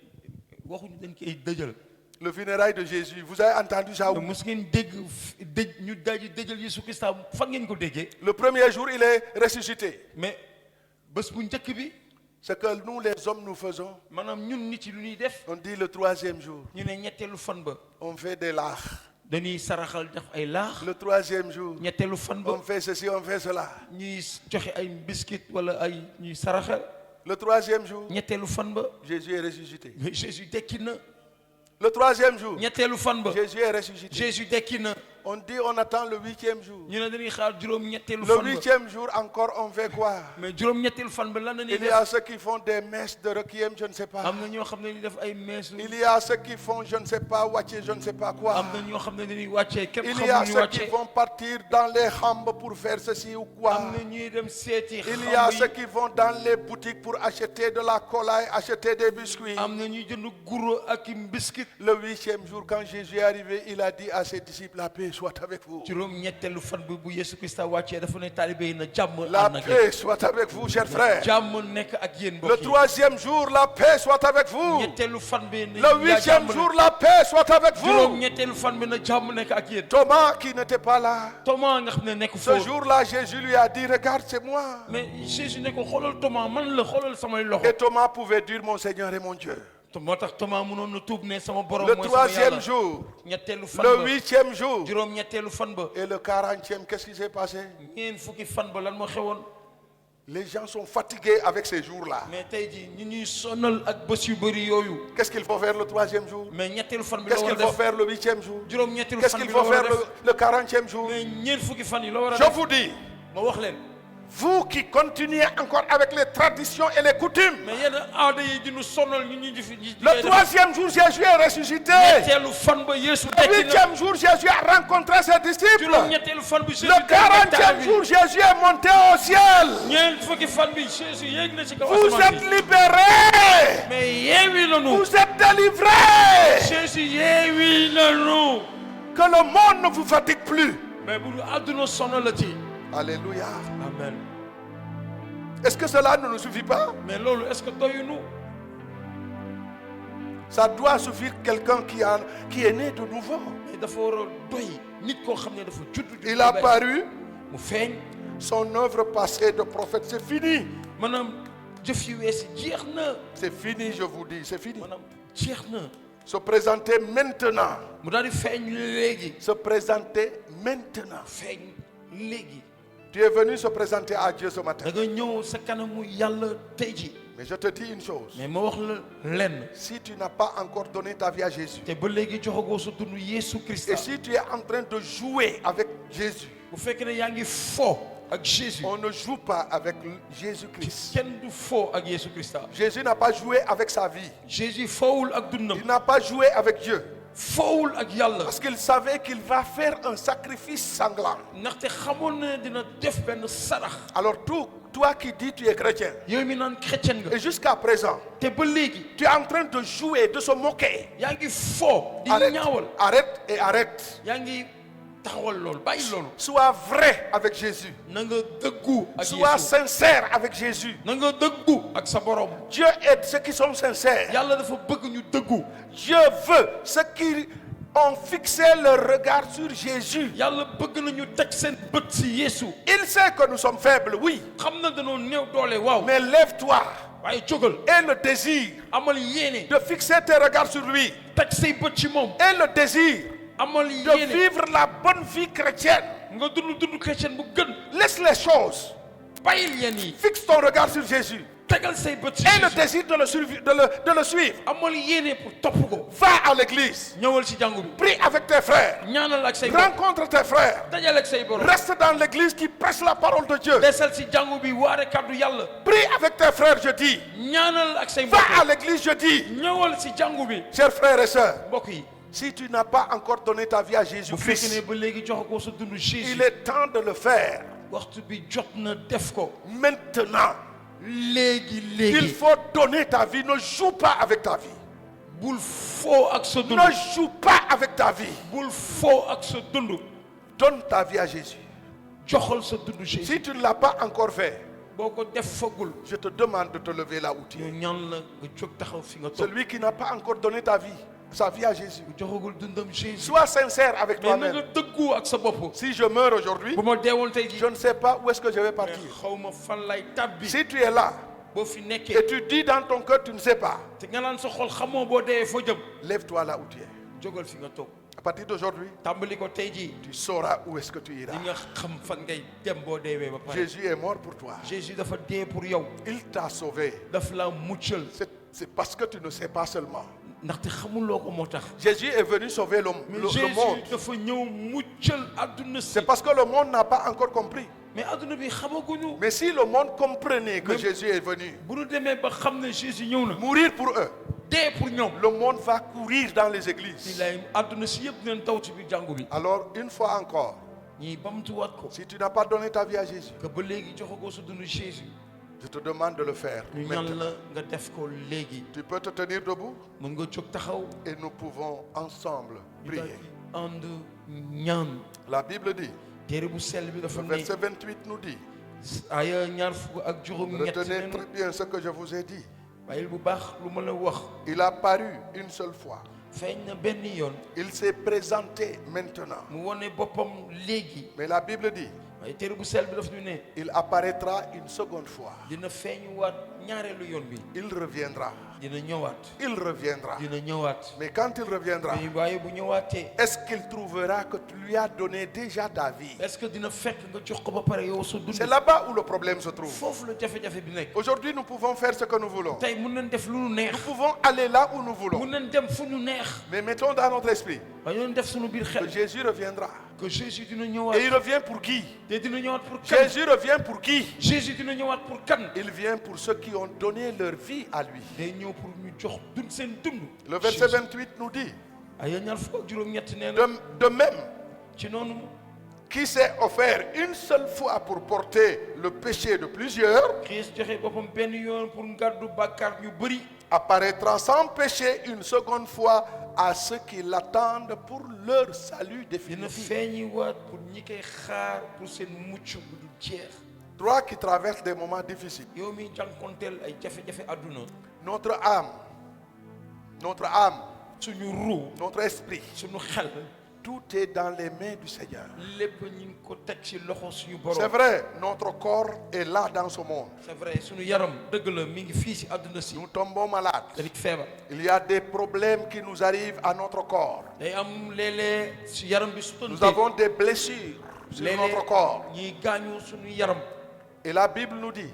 waxuñu dañ koy dëjal. Le funérail de Jésus, vous avez entendu ça? mos ngeen dégg dëj ñu daal di dëjal Jésus Christ fan ngeen ko déggee. Le premier jour, il est ressuscité. mais bés bu njëkk bi. Ce que nous les hommes nous faisons, maanaam ñun nit yi lu ñuy def. on dit le troisième jour, ñu ne ñetteelu fan ba. on fait des laax. dañuy saraxal def ay laax. Le troisième jour, ñetteelu fan ba. on fait ceci, on fait cela. ñuy joxe ay biscuit wala ay ñuy saraxal. Le troisième jour, ñetteelu fan ba. Jésus est ressuscité. mais Jésus dekki na. Le troisième jour, ñetteelu fan ba. Jésus est ressuscité. Jésus dekki na. On dit on attend le huitième jour. ñu ne dañuy xaar juróom-ñetteelu Le fan ba. huitième jour encore, on fait quoi? mais juróom-ñetteelu fan ba lan la ñuy Il y def. a ceux qui font des messes de requiem, je ne sais pas. am na ñoo xam ne dañuy def ay mees. Il y a ceux qui font, je ne sais pas, wàcce, je ne sais pas quoi. am na ñoo xam ne dañuy wàccee képp Il y a xamuñu ceux qui wàccee. vont partir dans les chambres pour faire ceci ou quoi. am na ñuy dem seeti. Il y a xam ceux yi. qui vont dans les boutiques pour acheter de la cola, acheter des biscuits. am na ñuy jënd guro ak i biscuit. Le huitième jour, quand Jésus est arrivé, il a dit à ses disciples, la paix soit avec vous. juróom-ñetteelu fan bi bu Yesu Christa wàccee dafa ne taalibe yi na jàmm La ànd ak yéen. paix soit avec vous, chers frères. jàmm nekk ak yéen Le mbokk yi. troisième jour, la paix soit avec vous. ñetteelu fan bi ne Le huitième jour, la paix soit avec vous. juróom-ñetteelu fan bi na jàmm nekk ak yéen. Thomas, qui n'était pas là, Thomas nga xam ne nekk ce foofu. jour-là, Jésus lui a dit, regarde, c'est moi. mais Jésus ne ko xoolal Thomas man la xoolal samay loxo. Et Thomas pouvait dire, mon Seigneur et mon Dieu. moo tax Thomas mënoon na tuub ne sama borom Le mooy sama troisième yàlla. jour, ñetteelu fan le ba. huitième jour, juróom-ñetteelu fan ba. et le 40e, qu'est-ce qui s'est passé? ñeen fukki fan ba lan moo xewoon. Les gens sont fatigués avec ces jours-là. mais tey jii ñu ñuy sonal ak bés yu bëri yooyu. Qu'est-ce qu'il faut faire le troisième jour? mais ñetteelu fan bi la Qu'est-ce war a qu'il faut def. faire le huitième jour? juróom-ñetteelu Qu'est-ce fan qu'il bi la faut war a faire def. le 40e jour? mais ñeen fukki fan yi la war a Je def. vous dis, ma wax leen. vous qui continuez encore avec les traditions et les coutumes, mais yenn aada yi di ñu sonal ñu ñu fi. le troisième jour, Jésus est ressuscité. ñetteelu fan ba Yesu Le dekki na. huitième jour, Jésus a rencontré ses disciples. juróom-ñetteelu fan bi Jésus Le 40e jour, Jésus est monté au ciel. ñeen fukki fan bi Jésus yéeg na ci kaw Vous asamaan êtes si. libérés. mais yeewi nañu. Vous êtes délivrés. Jésus yeewi nañu. Que le monde ne vous fatigue plus. mais bu àdduna sonalati. Alléluia. amen. Est-ce que cela ne nous suffit pas? mais loolu est-ce que doyunu. Ça doit suffire quelqu'un qui est né de nouveau. mais dafa war a doy nit koo xam ne dafa judd. Il a paru, mu feeñ. son œuvre passée de prophète, c'est fini. maanaam jëf yu wees jeex na. C'est fini, je vous dis, c'est fini. maanaam jeex na. Se présenter maintenant. mu daal di feeñ léegi. Se présenter maintenant. feeñ léegi. Tu es venu se présenter à Dieu ce matin. da nga ñëw sa kanamu yàlla tey ji. Mais je te dis une chose. mais ma wax la lenn. Si tu n'as pas encore donné ta vie à Jésus, te ba léegi joxagoo sa dund Yesu Christ. et si tu es en train de jouer avec Jésus, bu fekkee ne yaa ngi fo ak Jésus. on ne joue pas avec Jésus-Christ. kenn du fo ak Yesu Christ. Jésus n'a pas joué avec sa vie. Jésus fowul ak dundam. Il n'a pas joué avec Dieu. fowul ak yàlla. Parce qu'il savait qu'il va faire un sacrifice sanglant. ndaxte xamoon na dina def benn sarax. Alors toi qui dis tu es chrétien, yow mi naan chrétien nga. et jusqu'à présent, te ba léegi. tu es en train de jouer, de se moquer. yaa ngi fo. di Arrête, ñaawal. arrête et arrête. yaa ngi taxawal loolu bàyyi loolu. Sois vrai avec Jésus. na nga dëggu ak Sois Yesu. sincère avec Jésus. na nga dëggu ak sa borom. Dieu aide ceux qui sont sincères. yàlla dafa bëgg ñu dëggu. Dieu veut ceux qui ont fixé leur regard sur Jésus. yàlla bëgg nañu teg seen bët si Yesu. Il sait que nous sommes faibles, oui. xam na dañoo néew doole waaw. Mais lève-toi waaye jógal. et le désir amal yéene. de fixer tes regards sur lui. teg say bët ci moom. et le désir amal de yéene vivre la bonne vie chrétienne. nga dund chrétien bu gën. Laisse les choses. bàyyil yéen yi. Fixe ton regard sur Jésus. tegal say bët ci Et le Jésus. désir de le suivre. amal yéene pour topp ko. Va à l'église. ñëwal ci jàngu bi. Prie avec tes frères. ñaanal ak say bët. Rencontre tes frères. dajal ak say borom. Reste dans l'église qui prêche la parole de Dieu. desal ci jàngu bi waare kàddu yàlla. Prie avec tes frères, je dis. ñaanal ak say Va à mbokk. l'église, je dis. ñëwal ci jàngu bi. Chers frères et sœurs, mbokk yi. si tu n'as pas encore donné ta vie à bu fekkee ne Jésus-Christ, ba léegi jox ko sa dund Jésus. il est temps de le faire. waxtu bi jot na def ko. Maintenant, léegi il léegi. faut donner ta vie. Ne joue pas avec ta vie. bul foo ak sa dund. Ne joue pas avec ta vie. bul foo ak sa dund. Donne ta vie à Jésus. joxal sa dund Jésus. Si tu ne l'as pas encore fait, boo ko def fagul. je te demande de te lever là où tu ñu es. ñaan la nga jóg taxaw fi nga toog. Celui qui n'a pas encore donné sa vie à Jésus. joxagul dundam Jésus. Sois sincère avec mais na nga toi-même. dëggu ak sa bopp. Si je meurs aujourd'hui, bu ma deewoon tey jii. je ne sais pas où est-ce que je vais partir. xaw ma fan lay tabbi. Si tu es là boo fi nekkee. et tu dis dans ton cœur, tu ne sais pas, te nga naan sa xol xamoo boo dee foo jëm. lève-toi là où tu es. jógal fi nga toog. À partir d'aujourd'hui, tàmbali ko tey jii. tu sauras où est-ce que tu iras. di nga xam fan ngay dem boo deewee ba pare. Jésus est mort pour toi. Jésus dafa dee pour yow. Il t'a sauvé. daf la muccal. C'est parce que tu ne sais pas seulement. ndaxte xamuloo ko moo tax. Jésus est venu sauver le mais Jésus monde. dafa ñëw muccal adduna si. C'est parce que le monde n'a pas encore compris. mais adduna bi xamaguñu. Mais si le monde comprenait que Mais- Jésus est venu bu ñu demee ba xam ne Jésus ñëw na. mourir pour eux, dee pour ñoom. le monde va courir dans les si églises. lay adduna si yëpp dinañ taw ci biir jàngu bi. Alors, une fois encore, ñii bamtuwaat ko. si tu n'as pas donné ta vie à Jésus, que ba léegi joxagoo sa dund Jésus. je te demande de le faire ñu ñaan maintenant. la nga def ko léegi. Tu peux te tenir debout mën nga jóg taxaw. et nous pouvons ensemble ñu daal prier. di ànd ñaan. La Bible dit, téere bu sell bi dafa le ne. verset 28 nous dit, aya ñaar fukk ak juróom-ñett retenez nee na. très bien ce que je vous ai dit. bàyyil bu baax lu ma la wax. Il a paru une seule fois. feeñ na benn yoon. Il s'est présenté maintenant. mu wone boppam léegi. Mais la Bible dit, waaye téere bu sell bi daf ñu ne. il apparaîtra une seconde fois. dina feeñuwaat ñaareelu yoon bi. Il reviendra. dina ñëwaat. Il reviendra. dina ñëwaat. Mais quand il reviendra, mais waaye bu ñëwaatee. est-ce qu'il trouvera que tu lui as donné déjà ta vie? est-ce que dina fekk nga jox ko ba pare yow sa dund. C'est là-bas où le problème se trouve. foofu la jafe-jafe bi nekk. Aujourd'hui, nous pouvons faire ce que nous voulons. tey mun nañ def lu nu neex. Nous pouvons aller là où nous voulons. mun nañ dem fu ñu neex. Mais mettons dans notre esprit waaye ñoo def suñu biir que xel. Jésus reviendra. que Jésus dina Et ñëwaat. il revient pour qui? te dina ñëwaat pour kan. Jésus revient pour qui? Jésus dina ñëwaat pour kan. Il vient pour ceux qui ont donné leur vie à lui. day ñëw pour ñu jox dund seen dund. Le verset 28 nous dit, ay ñaar fukk ak juróom-ñett nee na. de même, ci noonu. qui s'est offert une seule fois pour porter le péché de plusieurs, Christ joxe boppam benn yoon pour ngàddu bàkkaar ñu bëri. apparaîtra sans péché une seconde fois à ceux qui l'attendent pour leur salut dina définitif. feeñiwaat pour ñi koy xaar pour seen mucc bu du jeex. Toi qui traverses des moments difficiles, yow mi jànkonteel ay jafe-jafe àdduna. notre âme, suñu ruu. notre esprit, suñu xel. tout est dans les mains du Seigneur. lépp ñu ngi ko teg ci loxo suñu C'est borom. vrai, notre corps est là dans ce monde. c'est vrai suñu yaram dëgg la mi ngi fii si àdduna si. Nous tombons malades. dañu feebar. Il y a des problèmes qui nous arrivent à notre corps. day am léeg-léeg si yaram bi su Nous avons des blessures sur notre corps. ñuy gaañu suñu yaram. Et la Bible nous dit,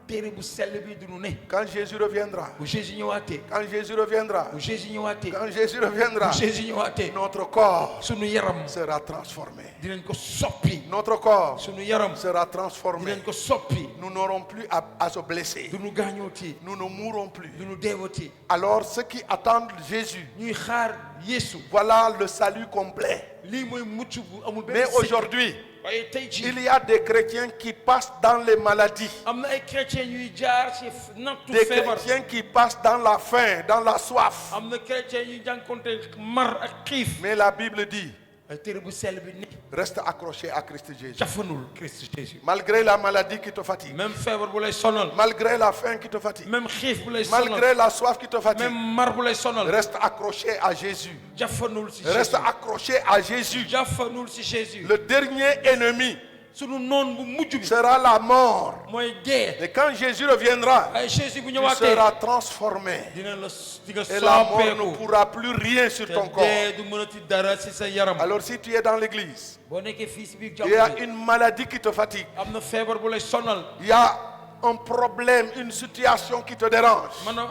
téere bu sell bi duñu ne. quand Jésus reviendra, bu Jésus ñëwaatee. quand Jésus reviendra, bu Jésus ñëwaatee. quand Jésus reviendra, bu Jésus ñëwaatee. notre corps suñu yaram. sera transformé. dinañ ko soppi. Notre corps suñu yaram. sera transformé. dinañ ko soppi. Nous n'aurons plus à se blesser. duñu gaañooti. Nous ne mourrons plus. duñu deewati. Alors ceux qui attendent Jésus, ñuy xaar Yeesu. voilà le salut complet. lii mooy mucc bu amul benn Mais sikk. aujourd'hui, waaye tey jii. il y a des chrétiens qui passent dans les maladies. am na ay chrétiens ñuy jaar ci nattu Des feebar. chrétiens qui passent dans la faim, dans la soif. am na chrétiens ñuy jànkonte mar ak xiif. Mais la Bible dit, ay téere bu sell bi ne. reste accroché à Christ Jésus. jafanul Christ Jésus. Malgré la maladie qui te fatigue, même feebar bu lay sonal. malgré la faim qui te fatigue, même xiif bu lay sonal. malgré la soif qui te fatigue, même mar bu lay sonal. reste accroché à Jésus. jafanul si Reste Jésus. accroché à Jésus. jafanul si Jésus. Le dernier ennemi sunu noon bu mujj bi sera la mort. mooy dee. Et quand Jésus reviendra, ay Jésus bu tu ñëwaatee seras transformé. dina la di nga Et la mort ne soppeeku pourra plus rien sur te ton corps. dee du mënati dara ci sa yaram. Alors si tu es dans l'église, boo nekkee fii ci biir il y a jàmm bi une maladie qui te fatigue. am na feebar bu lay sonal. Il y a un problème, une situation qui te dérange. maanaam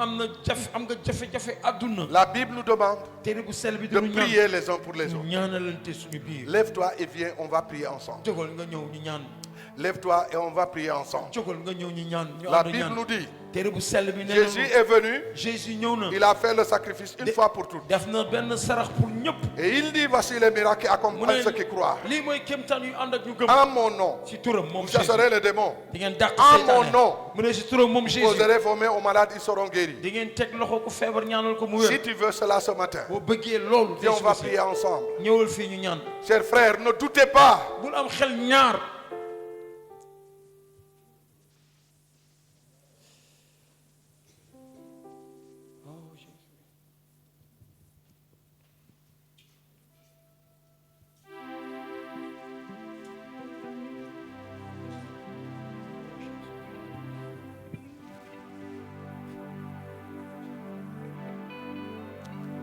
am nga jafe-jafe àdduna. La Bible nous demande téere bu sell bi de dañu ñaan prier les uns pour les autres. ñaanalante suñu biir. Lève-toi et viens, on va prier ensemble. jógal nga ñëw ñu ñaan. Lève-toi et on va prier ensemble. jógal nga ñëw ñu ñaan. ñu La ànd Bible ñaan. nous dit, téere bu sell bi nee Jésus na est venu, Jésus ñëw na. il a fait le sacrifice une fois pour toutes. def na benn sarax pour ñëpp. Et il dit, voici les miracles qui mu accompagnent ceux qui croient. lii mooy kéemtaan yu ànd ak ñu gëm. En mon nom, ci turam moom vous Jésus. chasserez les démons. di ngeen dàq En seytaane. mon nom, mu ne ci turam moom vous Jésus. poserez vos mains aux malades, ils seront guéris. di ngeen teg loxo ku feebar ñaanal ko mu Si wér. tu veux cela ce matin, boo bëggee loolu. viens, on va prier ensemble. ñëwal fii ñu ñaan. Chers frères, ne doutez pas. bul am xel ñaar.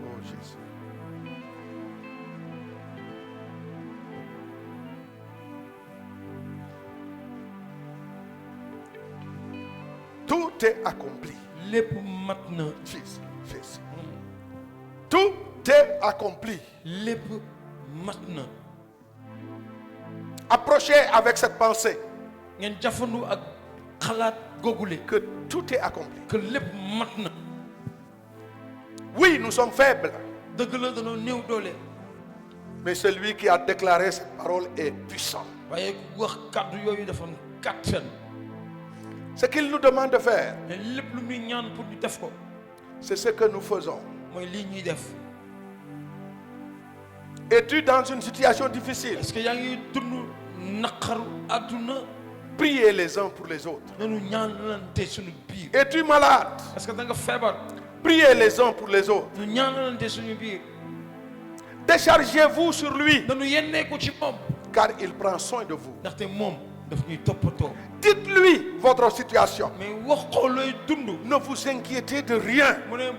Oh Jésus. Tout est accompli. lépp mat na. Fils, fils. Tout est accompli. lépp mat na. Approchez avec cette pensée ngeen jafandu ak xalaat googule. que tout est accompli. que lépp mat na. Oui, nous sommes faibles, dëgg la danoo néew doole. mais celui qui a déclaré cette parole est puissant. waaye ku wax kàddu yooyu dafa am kàttan. Ce qu'il nous demande de faire, mais lépp lu muy ñaan pour ñu def ko. c'est ce que nous faisons. mooy lii ñuy def. Es-tu dans une situation difficile? est-ce que yaa ngi dund naqaru àdduna. Priez les uns pour les autres. nanu ñaanalante suñu biir. Es-tu malade? est-ce que da nga feebar. Priez les uns pour les autres. nu ñaanalante suñu biir. Déchargez-vous sur lui, nanu yenneeku ci moom. car il prend soin de vous. ndaxte moom daf ñuy toppatoo. Dites-lui votre situation. mais wax ko looy dund. Ne vous inquiétez de rien. mu ne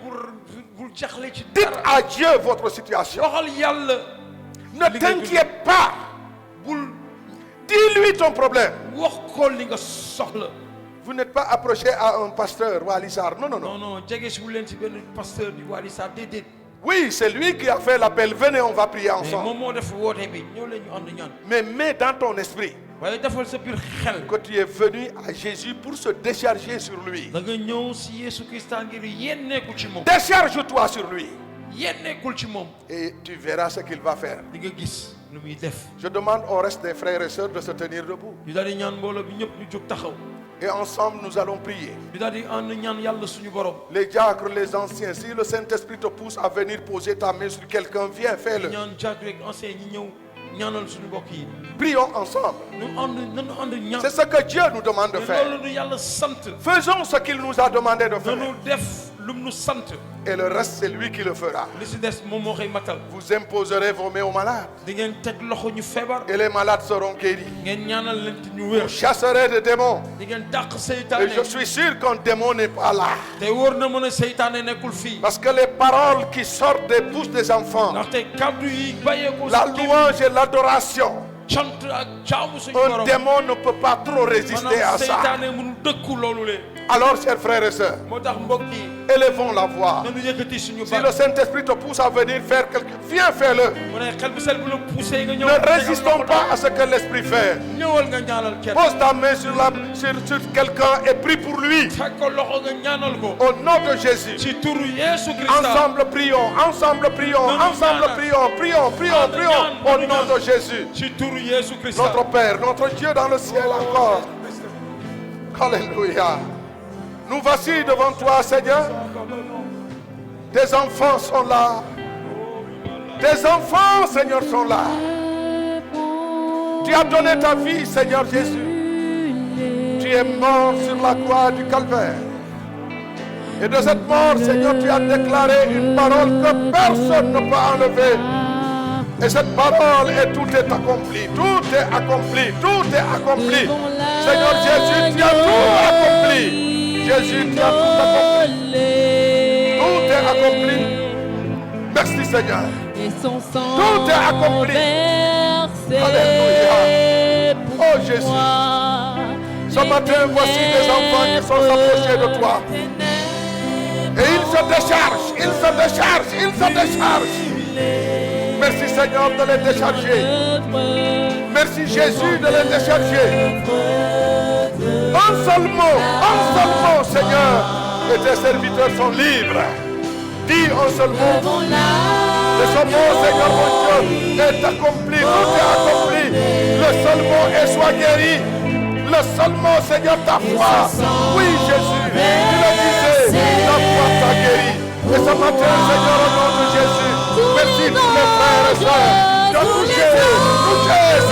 bul jaxle ci Dites dara. à Dieu votre situation. waxal yàlla. Ne t'inquiète pas. bul Dis-lui ton problème. wax ko li nga soxla. Vous n'êtes pas approché à un pasteur ou à Lissar. Non, non, non. non non jege si wu leen ci benn pasteur di Wally Sarr déedéet. Oui, c'est lui qui a fait l'appel. Venez, on va prier mais ensemble. moom moo def woote bi ñëw leen ñu ànd ñaan. Mais mets dans ton esprit waaye defal sa biir xel. que tu es venu à Jésus pour se décharger sur lui. da nga ñëw si Yesu Christa ngir yenneeku ci moom. Décharge-toi sur lui. yenneekul ci moom. Et tu verras ce qu'il va faire. di nga gis lu muy def. Je demande au reste des frères et sœurs de se tenir debout. ñu daal di ñaan mbooloo bi ñëpp ñu jóg taxaw. Et ensemble, nous allons prier. ñu daal di ànd ñaan yàlla suñu borom. Les diacres, les anciens, si le Saint-Esprit te pousse à venir poser ta main sur quelqu'un, viens, fais-le. ñaan jàkk rek ancien ñi ñëw ñaanal suñu mbokk yi. Prions ensemble. nanu ànd ñaan. C'est ce que Dieu nous demande de mais faire. loolu nu yàlla sant. Faisons ce qu'il nous a demandé de faire. nanu def lu mu nu sant. Et le reste, c'est lui qui le fera. li si des moom moo koy matal. Vous imposerez vos mains aux malades. di ngeen teg loxo ñu feebar. Et les malades seront guéris. ngeen ñaanal leen ñu Vous wér. chasserez des démons. di ngeen dàq Et seytaane. je suis sûr qu'un démon n'est pas là. te wóor na mën a seytaane nekkul fii. Parce que les paroles qui sortent des bouches des enfants, ndaxte kàddu yi bàyyeekoo la si gémmiñ. louange et l'adoration, cant ak jaamu suñu un borom. démon ne peut pas trop résister à maanaam ça. seytaane mënu dëkku loolu le. Alors, chers frères et sœurs, moo tax mbokk yi. élevons la voix. nanu yëkkati suñu Si le baat. Saint-Esprit te pousse à venir faire quelque chose, viens faire-le. mu ne xel bu sel bu la poussé nga ñëw. Ne résistons pas à ce que l'Esprit fait. ñëwal nga ñaanal kenn. Pose ta main sur quelqu'un et prie pour lui. teg ko loxo nga ñaanal ko. Au nom de Jésus. ci turu Yesu Christa. Ensemble prions, ensemble prions, ensemble prions, prions, prions, prions. Au nom de Jésus. ci turu Yesu Christa. Notre Père, notre Dieu dans le ciel encore. Alléluia. Nous voici devant toi, Seigneur. Tes enfants sont là. Tes enfants, Seigneur, sont là. Tu as donné ta vie, Seigneur Jésus. Tu es mort sur la croix du Calvaire. Et de cette mort, Seigneur, tu as déclaré une parole que personne ne peut enlever. Et cette parole, et tout est accompli. Tout est accompli. Tout est accompli. Seigneur Jésus, tu as tout accompli. Jésus, tu as tout accompli. Tout est accompli. Merci Seigneur. Et son sang Tout est accompli. versé Alléluia. Oh pour Jésus. moi. Ce matin, voici des enfants qui sont approchés de toi. Et ils se déchargent, ils se déchargent, ils se déchargent. Merci Seigneur de les décharger. Merci Jésus de les décharger. Un seul mot, Seigneur, et tes serviteurs sont libres. Dis un seul mot. Et ce mot, Seigneur mon Dieu, est accompli, tout est accompli. Le seul mot est sois guéri. Le seul mot, Seigneur, ta foi. Oui, Jésus, tu le disais, ta foi t'a guéri. Et ce matin, Seigneur, au nom de Jésus, merci pour les frères et sœurs. Tu as touché, Seigneur, au nom de Jésus.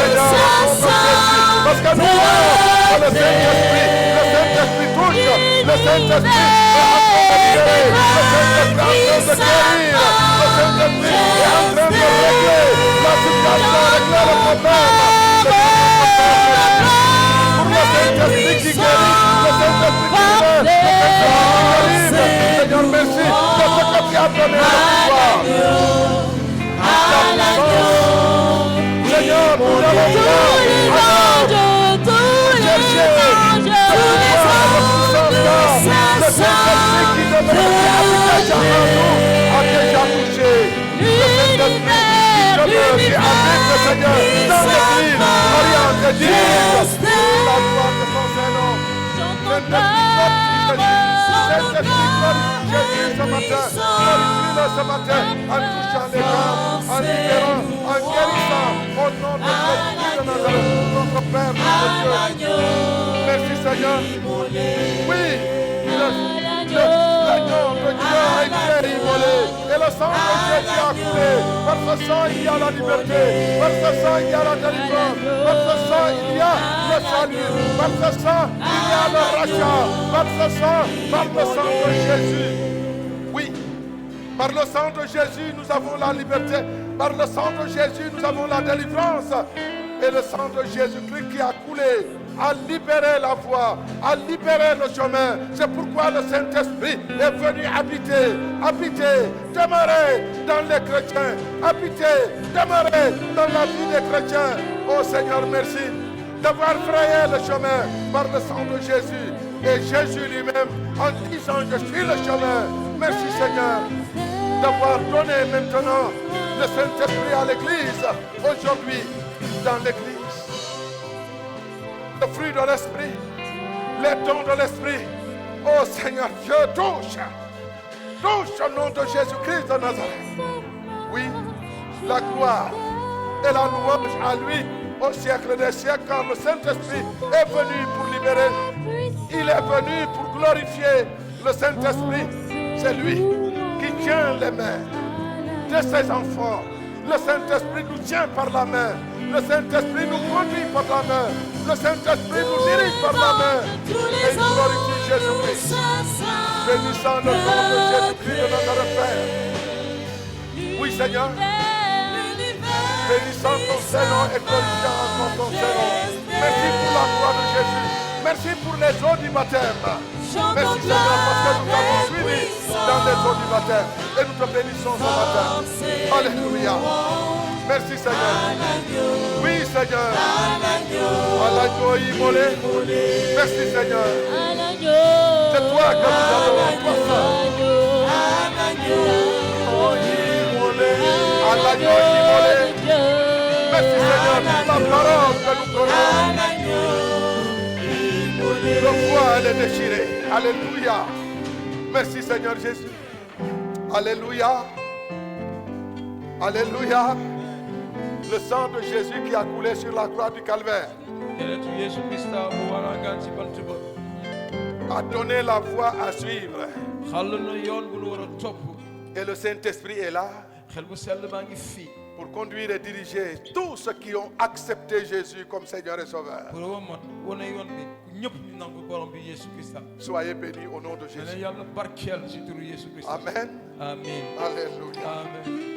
Parce que nous voyons que le Saint-Esprit touche, le Saint-Esprit est en train de libérer, le Saint-Esprit est en train de guérir, le Saint-Esprit est en train de régler la situation, régler le problème. Pour le Saint-Esprit qui guérit, le Saint-Esprit qui libère, le Saint-Esprit qui guérit. Seigneur, merci de ce que tu as donné à pouvoir. Seigneur, nous allons le Saint-Esprit qui demeure en nous a déjà touché. Le Saint-Esprit qui demeure qui habite le Seigneur dans l'église, oriente et dirige la gloire de son Seigneur. Saint-Esprit, glorifie Jésus ce matin. Glorifie-le ce matin en touchant les cœurs, en libérant, en guérissant. Au nom de Jésus de Nazareth, notre Père, notre Dieu. Merci Seigneur. Oui, l'agneau de Dieu a été immolé. Et le sang de Jésus a coulé. Par ce sang, il y a la liberté. Par ce sang, il y a la délivrance. Par ce sang, il y a le salut. Par ce sang, il y a le rachat. Par ce sang, par le sang de Jésus. Oui, par le sang de Jésus, nous avons la liberté. Par le sang de Jésus, nous avons la délivrance. Et le sang de Jésus-Christ qui a coulé a libéré la voie, a libéré le chemin. C'est pourquoi le Saint-Esprit est venu habiter, demeurer dans les chrétiens, habiter, demeurer dans la vie des chrétiens. Oh Seigneur, merci d'avoir frayé le chemin par le sang de Jésus. Et Jésus lui-même, en disant je suis le chemin. Merci Seigneur d'avoir donné maintenant le Saint-Esprit à l'Église aujourd'hui. Dans l'église, le fruit de l'esprit, les dons de l'esprit. Oh Seigneur Dieu, touche au nom de Jésus-Christ de Nazareth. Oui, la gloire et la louange à lui au siècle des siècles, car le Saint-Esprit est venu pour libérer. Il est venu pour glorifier le Saint-Esprit. C'est lui qui tient les mains de ses enfants. Le Saint-Esprit nous tient par la main. Le Saint-Esprit nous conduit par la main. Le Saint-Esprit nous dirige par la main. Et il glorifie Jésus-Christ. Bénissant le nom de Jésus-Christ de notre Père. Oui, Seigneur. Bénissant ton Seigneur et glorifiant encore ton Seigneur. Merci pour la gloire de Jésus. Merci pour les eaux du baptême. Merci Seigneur parce que nous t'avons suivi dans les eaux du baptême. Et nous te bénissons ce matin. Alléluia. Merci Seigneur. Oui Seigneur. À l'agneau immolé. Merci Seigneur. C'est toi que nous adorons. Toi seul. À l'agneau immolé. Merci Seigneur pour la parole que nous prenons. Le voile est déchiré. Alléluia. Merci Seigneur Jésus. Alléluia. Alléluia. Le sang de Jésus qui a coulé sur la croix du Calvaire a donné la voie à suivre. Et le Saint-Esprit est là pour conduire et diriger tous ceux qui ont accepté Jésus comme Seigneur et Sauveur. Soyez bénis au nom de Jésus. Amen. Amen. Alléluia. Amen.